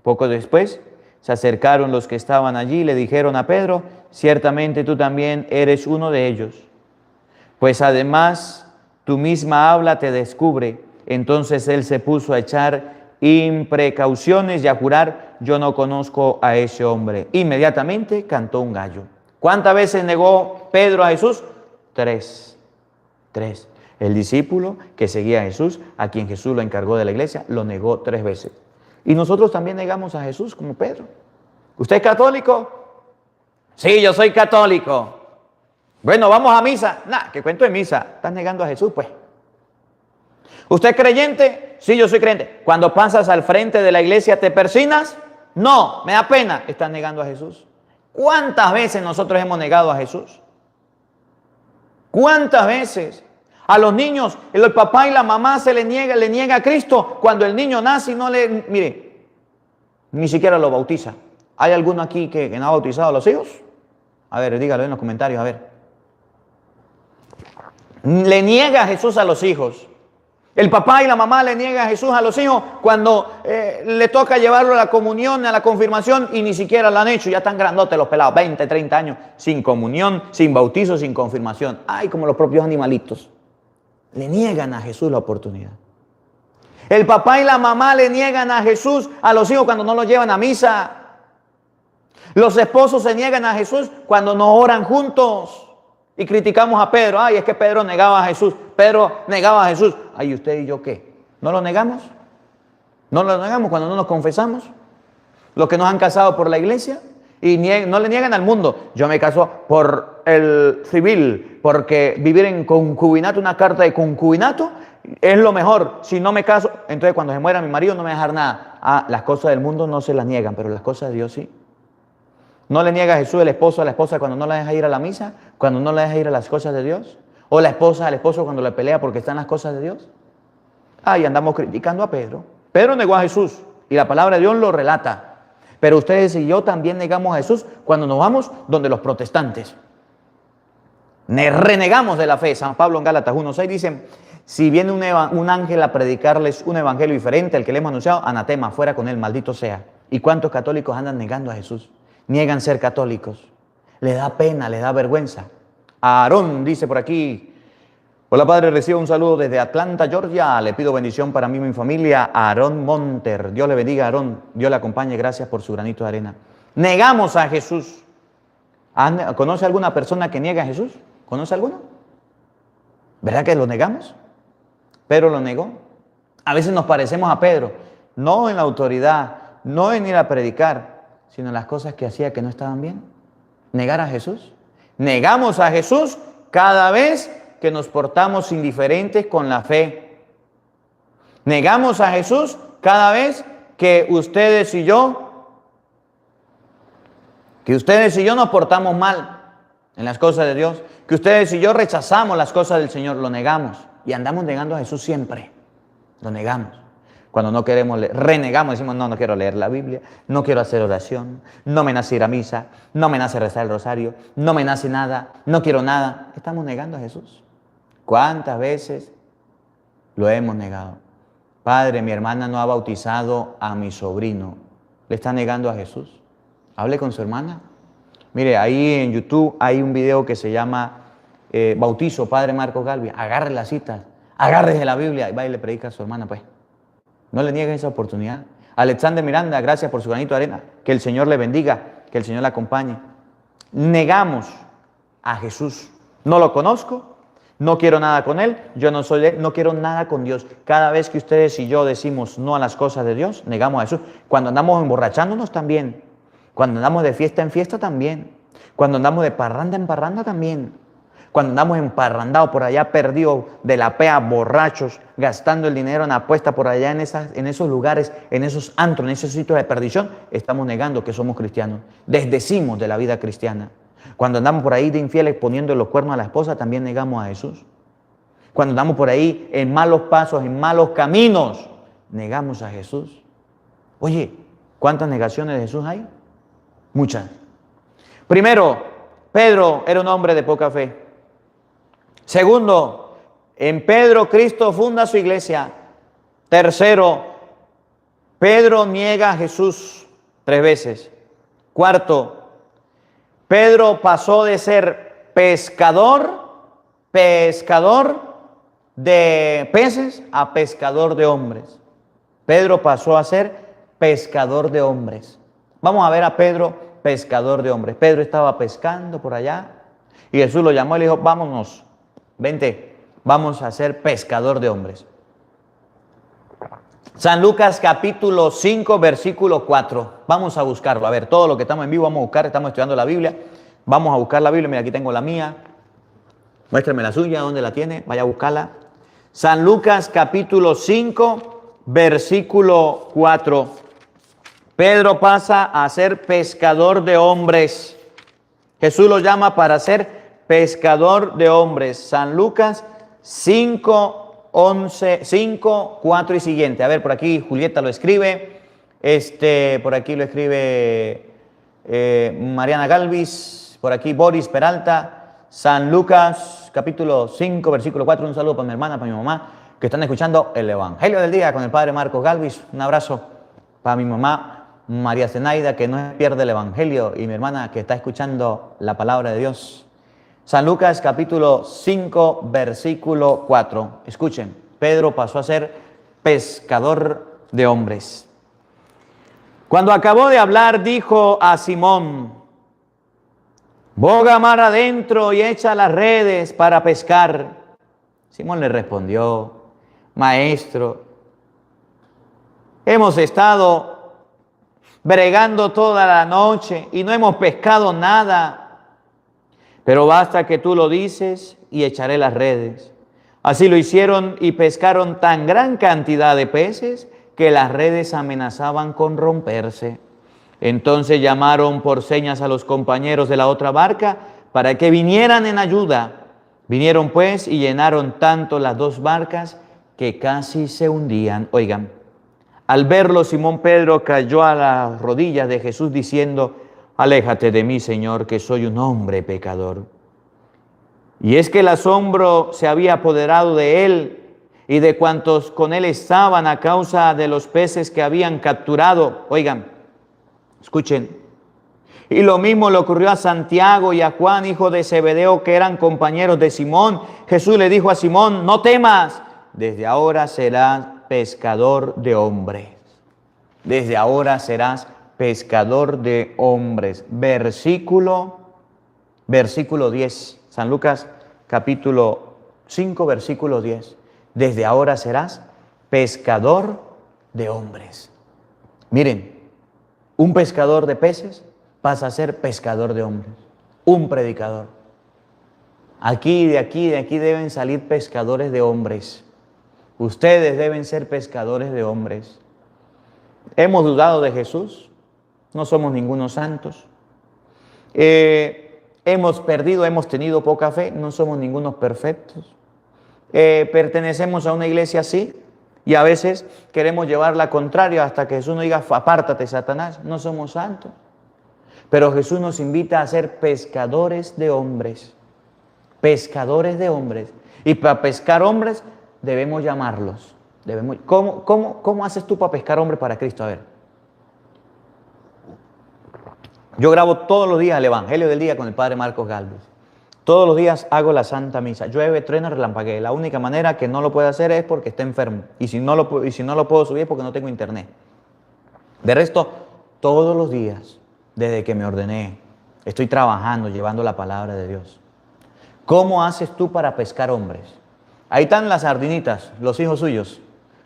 Speaker 1: Poco después se acercaron los que estaban allí y le dijeron a Pedro: ciertamente tú también eres uno de ellos, pues además tu misma habla te descubre. Entonces él se puso a echar imprecauciones y a jurar: yo no conozco a ese hombre. Inmediatamente cantó un gallo. ¿Cuántas veces negó Pedro a Jesús? Tres. El discípulo que seguía a Jesús, a quien Jesús lo encargó de la iglesia, lo negó 3 veces. Y nosotros también negamos a Jesús como Pedro. ¿Usted es católico? Sí, yo soy católico. Bueno, ¿vamos a misa? Nah, ¿qué cuento de misa? Estás negando a Jesús, pues. ¿Usted es creyente? Sí, yo soy creyente. Cuando pasas al frente de la iglesia, ¿te persignas? No, me da pena. Estás negando a Jesús. ¿Cuántas veces nosotros hemos negado a Jesús? ¿Cuántas veces? A los niños, el papá y la mamá le niega a Cristo cuando el niño nace y no mire, ni siquiera lo bautiza. ¿Hay alguno aquí que no ha bautizado a los hijos? A ver, dígalo en los comentarios, a ver. Le niega a Jesús a los hijos. El papá y la mamá le niegan a Jesús a los hijos cuando le toca llevarlo a la comunión, a la confirmación, y ni siquiera lo han hecho. Ya están grandotes los pelados, 20, 30 años, sin comunión, sin bautizo, sin confirmación. Ay, como los propios animalitos. Le niegan a Jesús la oportunidad. El papá y la mamá le niegan a Jesús a los hijos cuando no los llevan a misa. Los esposos se niegan a Jesús cuando no oran juntos. Y criticamos a Pedro. Ay, es que Pedro negaba a Jesús. Pedro negaba a Jesús. Ay, ¿usted y yo qué? ¿No lo negamos? ¿No lo negamos cuando no nos confesamos? Los que nos han casado por la iglesia y no le niegan al mundo. Yo me caso por el civil, porque vivir en concubinato, una carta de concubinato, es lo mejor. Si no me caso, entonces cuando se muera mi marido no me va a dejar nada. Ah, las cosas del mundo no se las niegan, pero las cosas de Dios sí. ¿No le niega a Jesús el esposo a la esposa cuando no la deja ir a la misa? ¿Cuando no la deja ir a las cosas de Dios? ¿O la esposa al esposo cuando le pelea porque están las cosas de Dios? Ahí andamos criticando a Pedro. Pedro negó a Jesús y la palabra de Dios lo relata. Pero ustedes y yo también negamos a Jesús cuando nos vamos donde los protestantes. Renegamos de la fe. San Pablo en Gálatas 1:6 dice: si viene un ángel a predicarles un evangelio diferente al que le hemos anunciado, anatema, fuera con él, maldito sea. ¿Y cuántos católicos andan negando a Jesús? Niegan ser católicos. Le da pena, le da vergüenza. Aarón dice por aquí: hola padre, recibo un saludo desde Atlanta, Georgia. Le pido bendición para mí y mi familia. Aarón Monter. Dios le bendiga, Aarón. Dios le acompañe. Gracias por su granito de arena. Negamos a Jesús. ¿Conoce alguna persona que niega a Jesús? ¿Conoce alguno? ¿Verdad que lo negamos? Pedro lo negó. A veces nos parecemos a Pedro. No en la autoridad, no en ir a predicar, sino en las cosas que hacía que no estaban bien. Negar a Jesús. Negamos a Jesús cada vez que nos portamos indiferentes con la fe. Negamos a Jesús cada vez que ustedes y yo nos portamos mal en las cosas de Dios, que ustedes y yo rechazamos las cosas del Señor, lo negamos y andamos negando a Jesús siempre. Lo negamos. Cuando no queremos leer, renegamos, decimos, no, no quiero leer la Biblia, no quiero hacer oración, no me nace ir a misa, no me nace rezar el rosario, no me nace nada, no quiero nada. Estamos negando a Jesús. ¿Cuántas veces lo hemos negado? Padre, mi hermana no ha bautizado a mi sobrino. ¿Le está negando a Jesús? Hable con su hermana. Mire, ahí en YouTube hay un video que se llama Bautizo Padre Marcos Galvis. Agarre las citas, agárrese la Biblia y vaya y le predica a su hermana, pues. No le niegue esa oportunidad. Alexander Miranda, gracias por su granito de arena. Que el Señor le bendiga, que el Señor le acompañe. Negamos a Jesús. No lo conozco, no quiero nada con Él, yo no soy Él, no quiero nada con Dios. Cada vez que ustedes y yo decimos no a las cosas de Dios, negamos a Jesús. Cuando andamos emborrachándonos también. Cuando andamos de fiesta en fiesta también. Cuando andamos de parranda en parranda también. Cuando andamos emparrandados por allá, perdidos de la pea, borrachos, gastando el dinero en apuesta por allá en esos lugares, en esos antros, en esos sitios de perdición, estamos negando que somos cristianos. Desdecimos de la vida cristiana. Cuando andamos por ahí de infieles poniendo los cuernos a la esposa, también negamos a Jesús. Cuando andamos por ahí en malos pasos, en malos caminos, negamos a Jesús. Oye, ¿cuántas negaciones de Jesús hay? Muchas. Primero, Pedro era un hombre de poca fe. Segundo, en Pedro Cristo funda su iglesia. Tercero, Pedro niega a Jesús 3 veces. Cuarto, Pedro pasó de ser pescador de peces a pescador de hombres. Pedro pasó a ser pescador de hombres. Vamos a ver a Pedro, pescador de hombres. Pedro estaba pescando por allá y Jesús lo llamó y le dijo, vámonos, vente, vamos a ser pescador de hombres. San Lucas capítulo 5, versículo 4. Vamos a buscarlo. A ver, todo lo que estamos en vivo vamos a buscar, estamos estudiando la Biblia. Vamos a buscar la Biblia, mira, aquí tengo la mía. Muéstrame la suya, ¿dónde la tiene? Vaya a buscarla. San Lucas capítulo 5, versículo 4. Pedro pasa a ser pescador de hombres. Jesús lo llama para ser pescador de hombres. San Lucas 5, 4 y siguiente. A ver, por aquí Julieta lo escribe. Por aquí lo escribe Mariana Galvis. Por aquí Boris Peralta. San Lucas capítulo 5, versículo 4. Un saludo para mi hermana, para mi mamá, que están escuchando el Evangelio del Día con el Padre Marcos Galvis. Un abrazo para mi mamá María Zenaida, que no pierde el Evangelio, y mi hermana que está escuchando la palabra de Dios. San Lucas capítulo 5, versículo 4. Escuchen, Pedro pasó a ser pescador de hombres. Cuando acabó de hablar, dijo a Simón, boga mar adentro y echa las redes para pescar. Simón le respondió, maestro, hemos estado bregando toda la noche y no hemos pescado nada. Pero basta que tú lo dices y echaré las redes. Así lo hicieron y pescaron tan gran cantidad de peces que las redes amenazaban con romperse. Entonces llamaron por señas a los compañeros de la otra barca para que vinieran en ayuda. Vinieron pues y llenaron tanto las 2 barcas que casi se hundían. Oigan, al verlo Simón Pedro cayó a las rodillas de Jesús diciendo, aléjate de mí, Señor, que soy un hombre pecador. Y es que el asombro se había apoderado de él y de cuantos con él estaban a causa de los peces que habían capturado. Oigan, escuchen. Y lo mismo le ocurrió a Santiago y a Juan, hijo de Zebedeo, que eran compañeros de Simón. Jesús le dijo a Simón, no temas, desde ahora serás pescador de hombres. Desde ahora serás pescador de hombres. Versículo 10. San Lucas capítulo 5, versículo 10. Desde ahora serás pescador de hombres. Miren, un pescador de peces pasa a ser pescador de hombres. Un predicador. De aquí deben salir pescadores de hombres. Ustedes deben ser pescadores de hombres. ¿Hemos dudado de Jesús? No somos ningunos santos. Hemos perdido, hemos tenido poca fe, no somos ningunos perfectos. Pertenecemos a una iglesia, sí, Y a veces queremos llevar la contraria hasta que Jesús nos diga, apártate, Satanás. No somos santos. Pero Jesús nos invita a ser pescadores de hombres. Pescadores de hombres. Y para pescar hombres debemos llamarlos. ¿Cómo haces tú para pescar hombres para Cristo? A ver. Yo grabo todos los días el Evangelio del Día con el Padre Marcos Galvez. Todos los días hago la Santa Misa. Llueve, truena, relampaguee. La única manera que no lo puedo hacer es porque está enfermo. Y si no lo puedo subir es porque no tengo internet. De resto, todos los días, desde que me ordené, estoy trabajando, llevando la palabra de Dios. ¿Cómo haces tú para pescar hombres? Ahí están las sardinitas, los hijos suyos.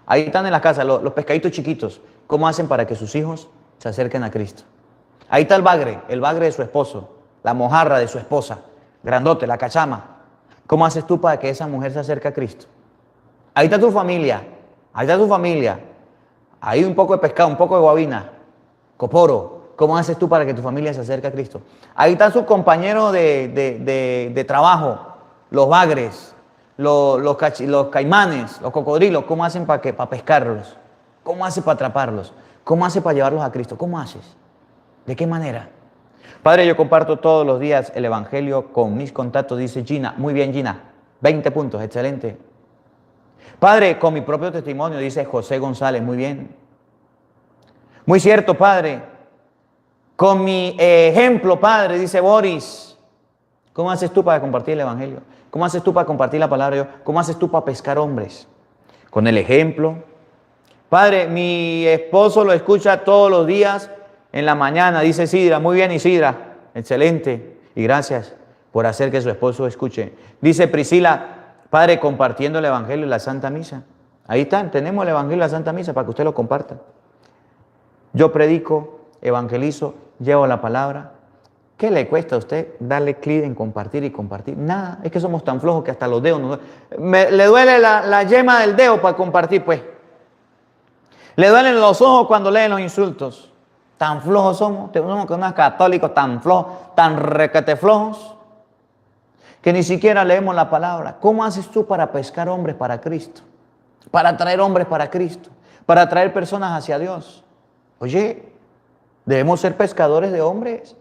Speaker 1: Ahí están en la casa, los pescaditos chiquitos. ¿Cómo hacen para que sus hijos se acerquen a Cristo? Ahí está el bagre de su esposo, la mojarra de su esposa. Grandote, la cachama. ¿Cómo haces tú para que esa mujer se acerque a Cristo? Ahí está tu familia. Ahí está tu familia. Ahí un poco de pescado, un poco de guabina. Coporo. ¿Cómo haces tú para que tu familia se acerque a Cristo? Ahí están sus compañeros de trabajo. Los bagres. Los caimanes. Los cocodrilos. ¿Cómo hacen para pescarlos? ¿Cómo haces para atraparlos? ¿Cómo haces para llevarlos a Cristo? ¿Cómo haces? ¿De qué manera? Padre, yo comparto todos los días el Evangelio con mis contactos, dice Gina. Muy bien, Gina. 20 puntos, excelente. Padre, con mi propio testimonio, dice José González. Muy bien. Muy cierto, Padre. Con mi ejemplo, Padre, dice Boris. ¿Cómo haces tú para compartir el Evangelio? ¿Cómo haces tú para compartir la palabra de Dios? ¿Cómo haces tú para pescar hombres? Con el ejemplo. Padre, mi esposo lo escucha todos los días. En la mañana, dice Isidra. Muy bien, Isidra. Excelente. Y gracias por hacer que su esposo escuche. Dice Priscila, Padre, compartiendo el Evangelio y la Santa Misa. Ahí están, tenemos el Evangelio y la Santa Misa para que usted lo comparta. Yo predico, evangelizo, llevo la palabra. ¿Qué le cuesta a usted darle clic en compartir y compartir? Nada, es que somos tan flojos que hasta los dedos nos duelen. Le duele la yema del dedo para compartir, pues. Le duelen los ojos cuando leen los insultos. Tan flojos somos que unos católicos tan flojos, tan requete flojos, que ni siquiera leemos la palabra. ¿Cómo haces tú para pescar hombres para Cristo? Para traer hombres para Cristo, para traer personas hacia Dios. Oye, debemos ser pescadores de hombres.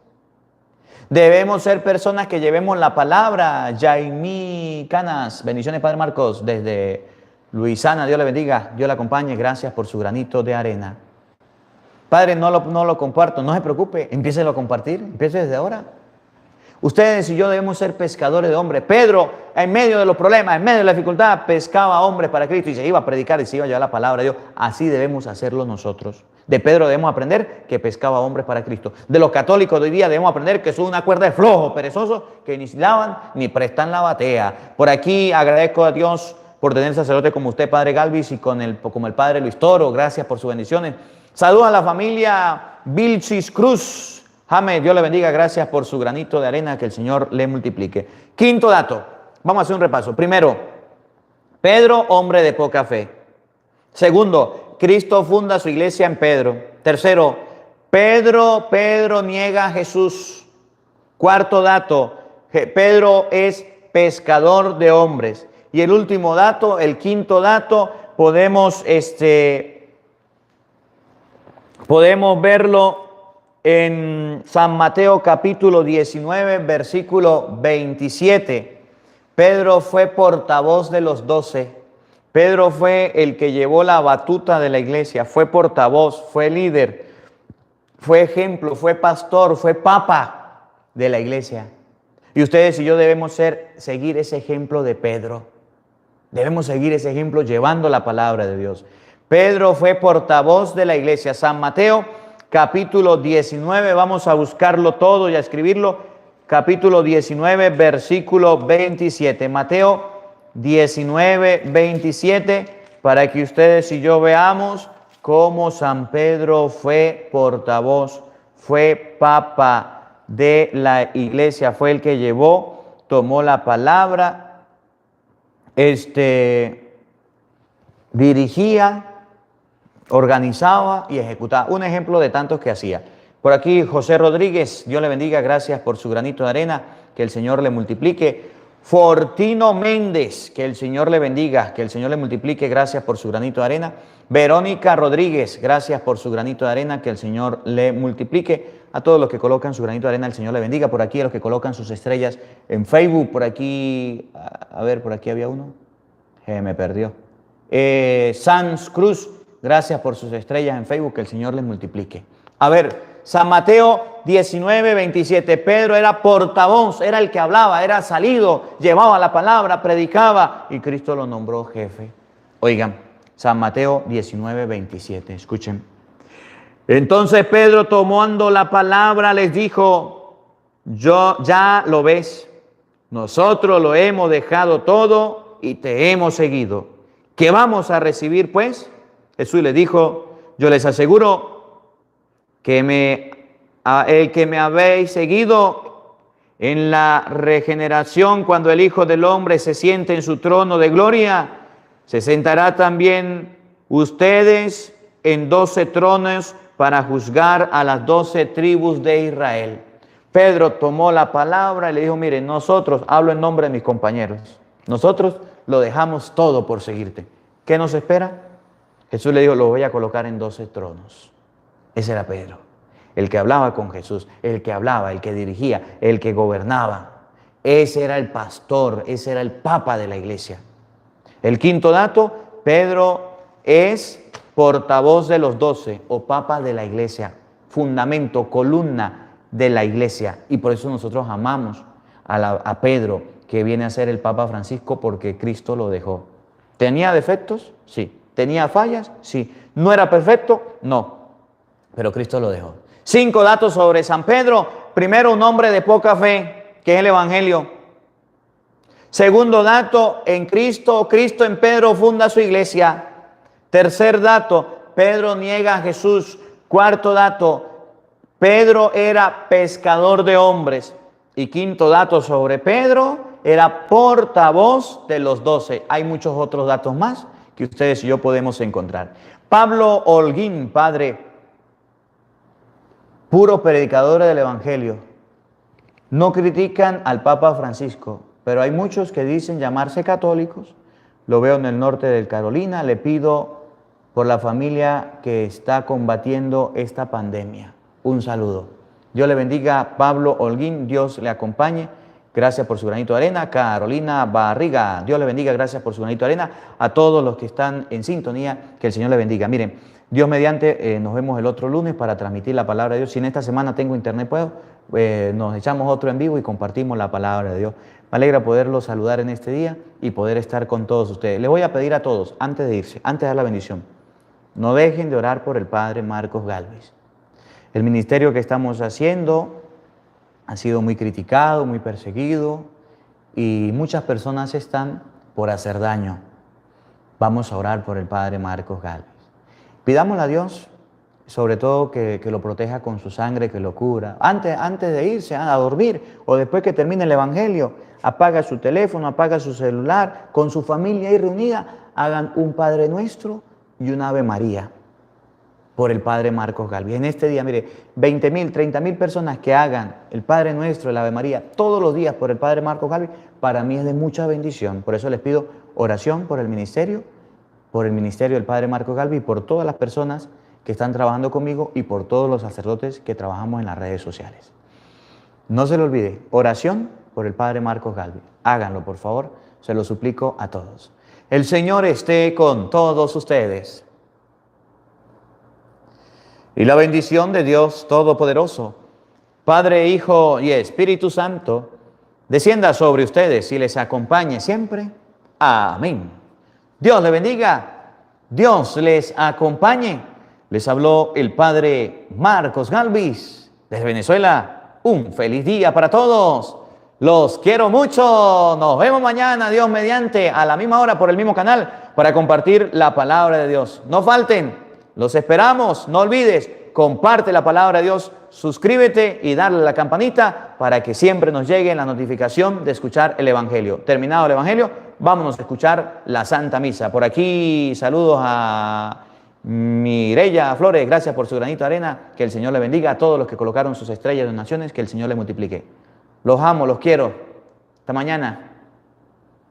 Speaker 1: Debemos ser personas que llevemos la palabra. Jaimí Canas, bendiciones Padre Marcos, desde Luisana, Dios le bendiga, Dios le acompañe, gracias por su granito de arena. Padre, no lo comparto, no se preocupe, empiece a compartir, empiece desde ahora. Ustedes y yo debemos ser pescadores de hombres. Pedro, en medio de los problemas, en medio de la dificultad, pescaba hombres para Cristo y se iba a predicar y se iba a llevar la palabra de Dios. Así debemos hacerlo nosotros. De Pedro debemos aprender que pescaba hombres para Cristo. De los católicos de hoy día debemos aprender que son una cuerda de flojos, perezosos, que ni lavan ni prestan la batea. Por aquí agradezco a Dios por tener sacerdote como usted, Padre Galvis, y como el Padre Luis Toro. Gracias por sus bendiciones. Saludos a la familia Vilchis Cruz. James, Dios le bendiga, gracias por su granito de arena, que el Señor le multiplique. Quinto dato, vamos a hacer un repaso. Primero, Pedro, hombre de poca fe. Segundo, Cristo funda su iglesia en Pedro. Tercero, Pedro niega a Jesús. Cuarto dato, Pedro es pescador de hombres. Y el último dato, el quinto dato, podemos verlo en San Mateo capítulo 19, versículo 27. Pedro fue portavoz de los 12. Pedro fue el que llevó la batuta de la iglesia, fue portavoz, fue líder, fue ejemplo, fue pastor, fue papa de la iglesia. Y ustedes y yo debemos seguir ese ejemplo de Pedro. Debemos seguir ese ejemplo llevando la palabra de Dios. Pedro fue portavoz de la iglesia. San Mateo, capítulo 19, vamos a buscarlo todo y a escribirlo. Capítulo 19, versículo 27. Mateo 19, 27, para que ustedes y yo veamos cómo San Pedro fue portavoz, fue papa de la iglesia, fue el que llevó, tomó la palabra, dirigía, organizaba y ejecutaba. Un ejemplo de tantos que hacía. Por aquí José Rodríguez, Dios le bendiga, gracias por su granito de arena, que el Señor le multiplique. Fortino Méndez, que el Señor le bendiga, que el Señor le multiplique, gracias por su granito de arena. Verónica Rodríguez, gracias por su granito de arena, que el Señor le multiplique. A todos los que colocan su granito de arena, el Señor le bendiga. Por aquí a los que colocan sus estrellas en Facebook, por aquí, a ver, por aquí había uno, me perdió. Sans Cruz, gracias por sus estrellas en Facebook, que el Señor les multiplique. A ver, San Mateo 19, 27. Pedro era portavoz, era el que hablaba, era salido, llevaba la palabra, predicaba y Cristo lo nombró jefe. Oigan, San Mateo 19, 27. Escuchen. Entonces Pedro, tomando la palabra, les dijo: ya lo ves, nosotros lo hemos dejado todo y te hemos seguido. ¿Qué vamos a recibir, pues? Jesús les dijo: yo les aseguro que el que me habéis seguido en la regeneración, cuando el Hijo del Hombre se siente en su trono de gloria, se sentará también ustedes en 12 tronos para juzgar a las 12 tribus de Israel. Pedro tomó la palabra y le dijo: miren, nosotros, hablo en nombre de mis compañeros, nosotros lo dejamos todo por seguirte. ¿Qué nos espera? Jesús le dijo: lo voy a colocar en 12 tronos. Ese era Pedro, el que hablaba con Jesús, el que hablaba, el que dirigía, el que gobernaba. Ese era el pastor, ese era el papa de la iglesia. El quinto dato: Pedro es portavoz de los 12 o papa de la iglesia, fundamento, columna de la iglesia. Y por eso nosotros amamos a Pedro, que viene a ser el Papa Francisco, porque Cristo lo dejó. ¿Tenía defectos? Sí. ¿Tenía fallas? Sí. ¿No era perfecto? No. Pero Cristo lo dejó. 5 datos sobre San Pedro. Primero, un hombre de poca fe, que es el Evangelio. Segundo dato, en Cristo en Pedro funda su iglesia. Tercer dato, Pedro niega a Jesús. Cuarto dato, Pedro era pescador de hombres. Y quinto dato sobre Pedro, era portavoz de los 12. Hay muchos otros datos más que ustedes y yo podemos encontrar. Pablo Holguín, padre, puro predicador del Evangelio. No critican al Papa Francisco, pero hay muchos que dicen llamarse católicos. Lo veo en el norte de Carolina. Le pido por la familia que está combatiendo esta pandemia. Un saludo. Dios le bendiga, Pablo Holguín. Dios le acompañe. Gracias por su granito de arena. Carolina Barriga, Dios le bendiga, gracias por su granito de arena. A todos los que están en sintonía, que el Señor le bendiga. Miren, Dios mediante, nos vemos el otro lunes para transmitir la palabra de Dios. Si en esta semana tengo internet, puedo, nos echamos otro en vivo y compartimos la palabra de Dios. Me alegra poderlos saludar en este día y poder estar con todos ustedes. Les voy a pedir a todos, antes de irse, antes de dar la bendición, no dejen de orar por el Padre Marcos Gálvez. El ministerio que estamos haciendo ha sido muy criticado, muy perseguido y muchas personas están por hacer daño. Vamos a orar por el Padre Marcos Gálvez. Pidámosle a Dios, sobre todo que lo proteja con su sangre, que lo cura. Antes de irse a dormir o después que termine el Evangelio, apaga su teléfono, apaga su celular, con su familia ahí reunida, hagan un Padre Nuestro y un Ave María por el Padre Marcos Gálvez. En este día, mire, 20,000, 30,000 personas que hagan el Padre Nuestro, el Ave María, todos los días por el Padre Marcos Gálvez, para mí es de mucha bendición. Por eso les pido oración por el ministerio del Padre Marcos Gálvez y por todas las personas que están trabajando conmigo y por todos los sacerdotes que trabajamos en las redes sociales. No se lo olvide, oración por el Padre Marcos Gálvez. Háganlo, por favor, se lo suplico a todos. El Señor esté con todos ustedes. Y la bendición de Dios Todopoderoso, Padre, Hijo y Espíritu Santo, descienda sobre ustedes y les acompañe siempre. Amén. Dios les bendiga, Dios les acompañe. Les habló el Padre Marcos Gálvez desde Venezuela. Un feliz día para todos. Los quiero mucho. Nos vemos mañana, Dios mediante, a la misma hora por el mismo canal para compartir la palabra de Dios. No falten. Los esperamos, no olvides, comparte la palabra de Dios, suscríbete y dale a la campanita para que siempre nos llegue la notificación de escuchar el Evangelio. Terminado el Evangelio, vámonos a escuchar la Santa Misa. Por aquí saludos a Mireya Flores, gracias por su granito de arena, que el Señor le bendiga. A todos los que colocaron sus estrellas de donaciones, que el Señor le multiplique. Los amo, los quiero. Hasta mañana.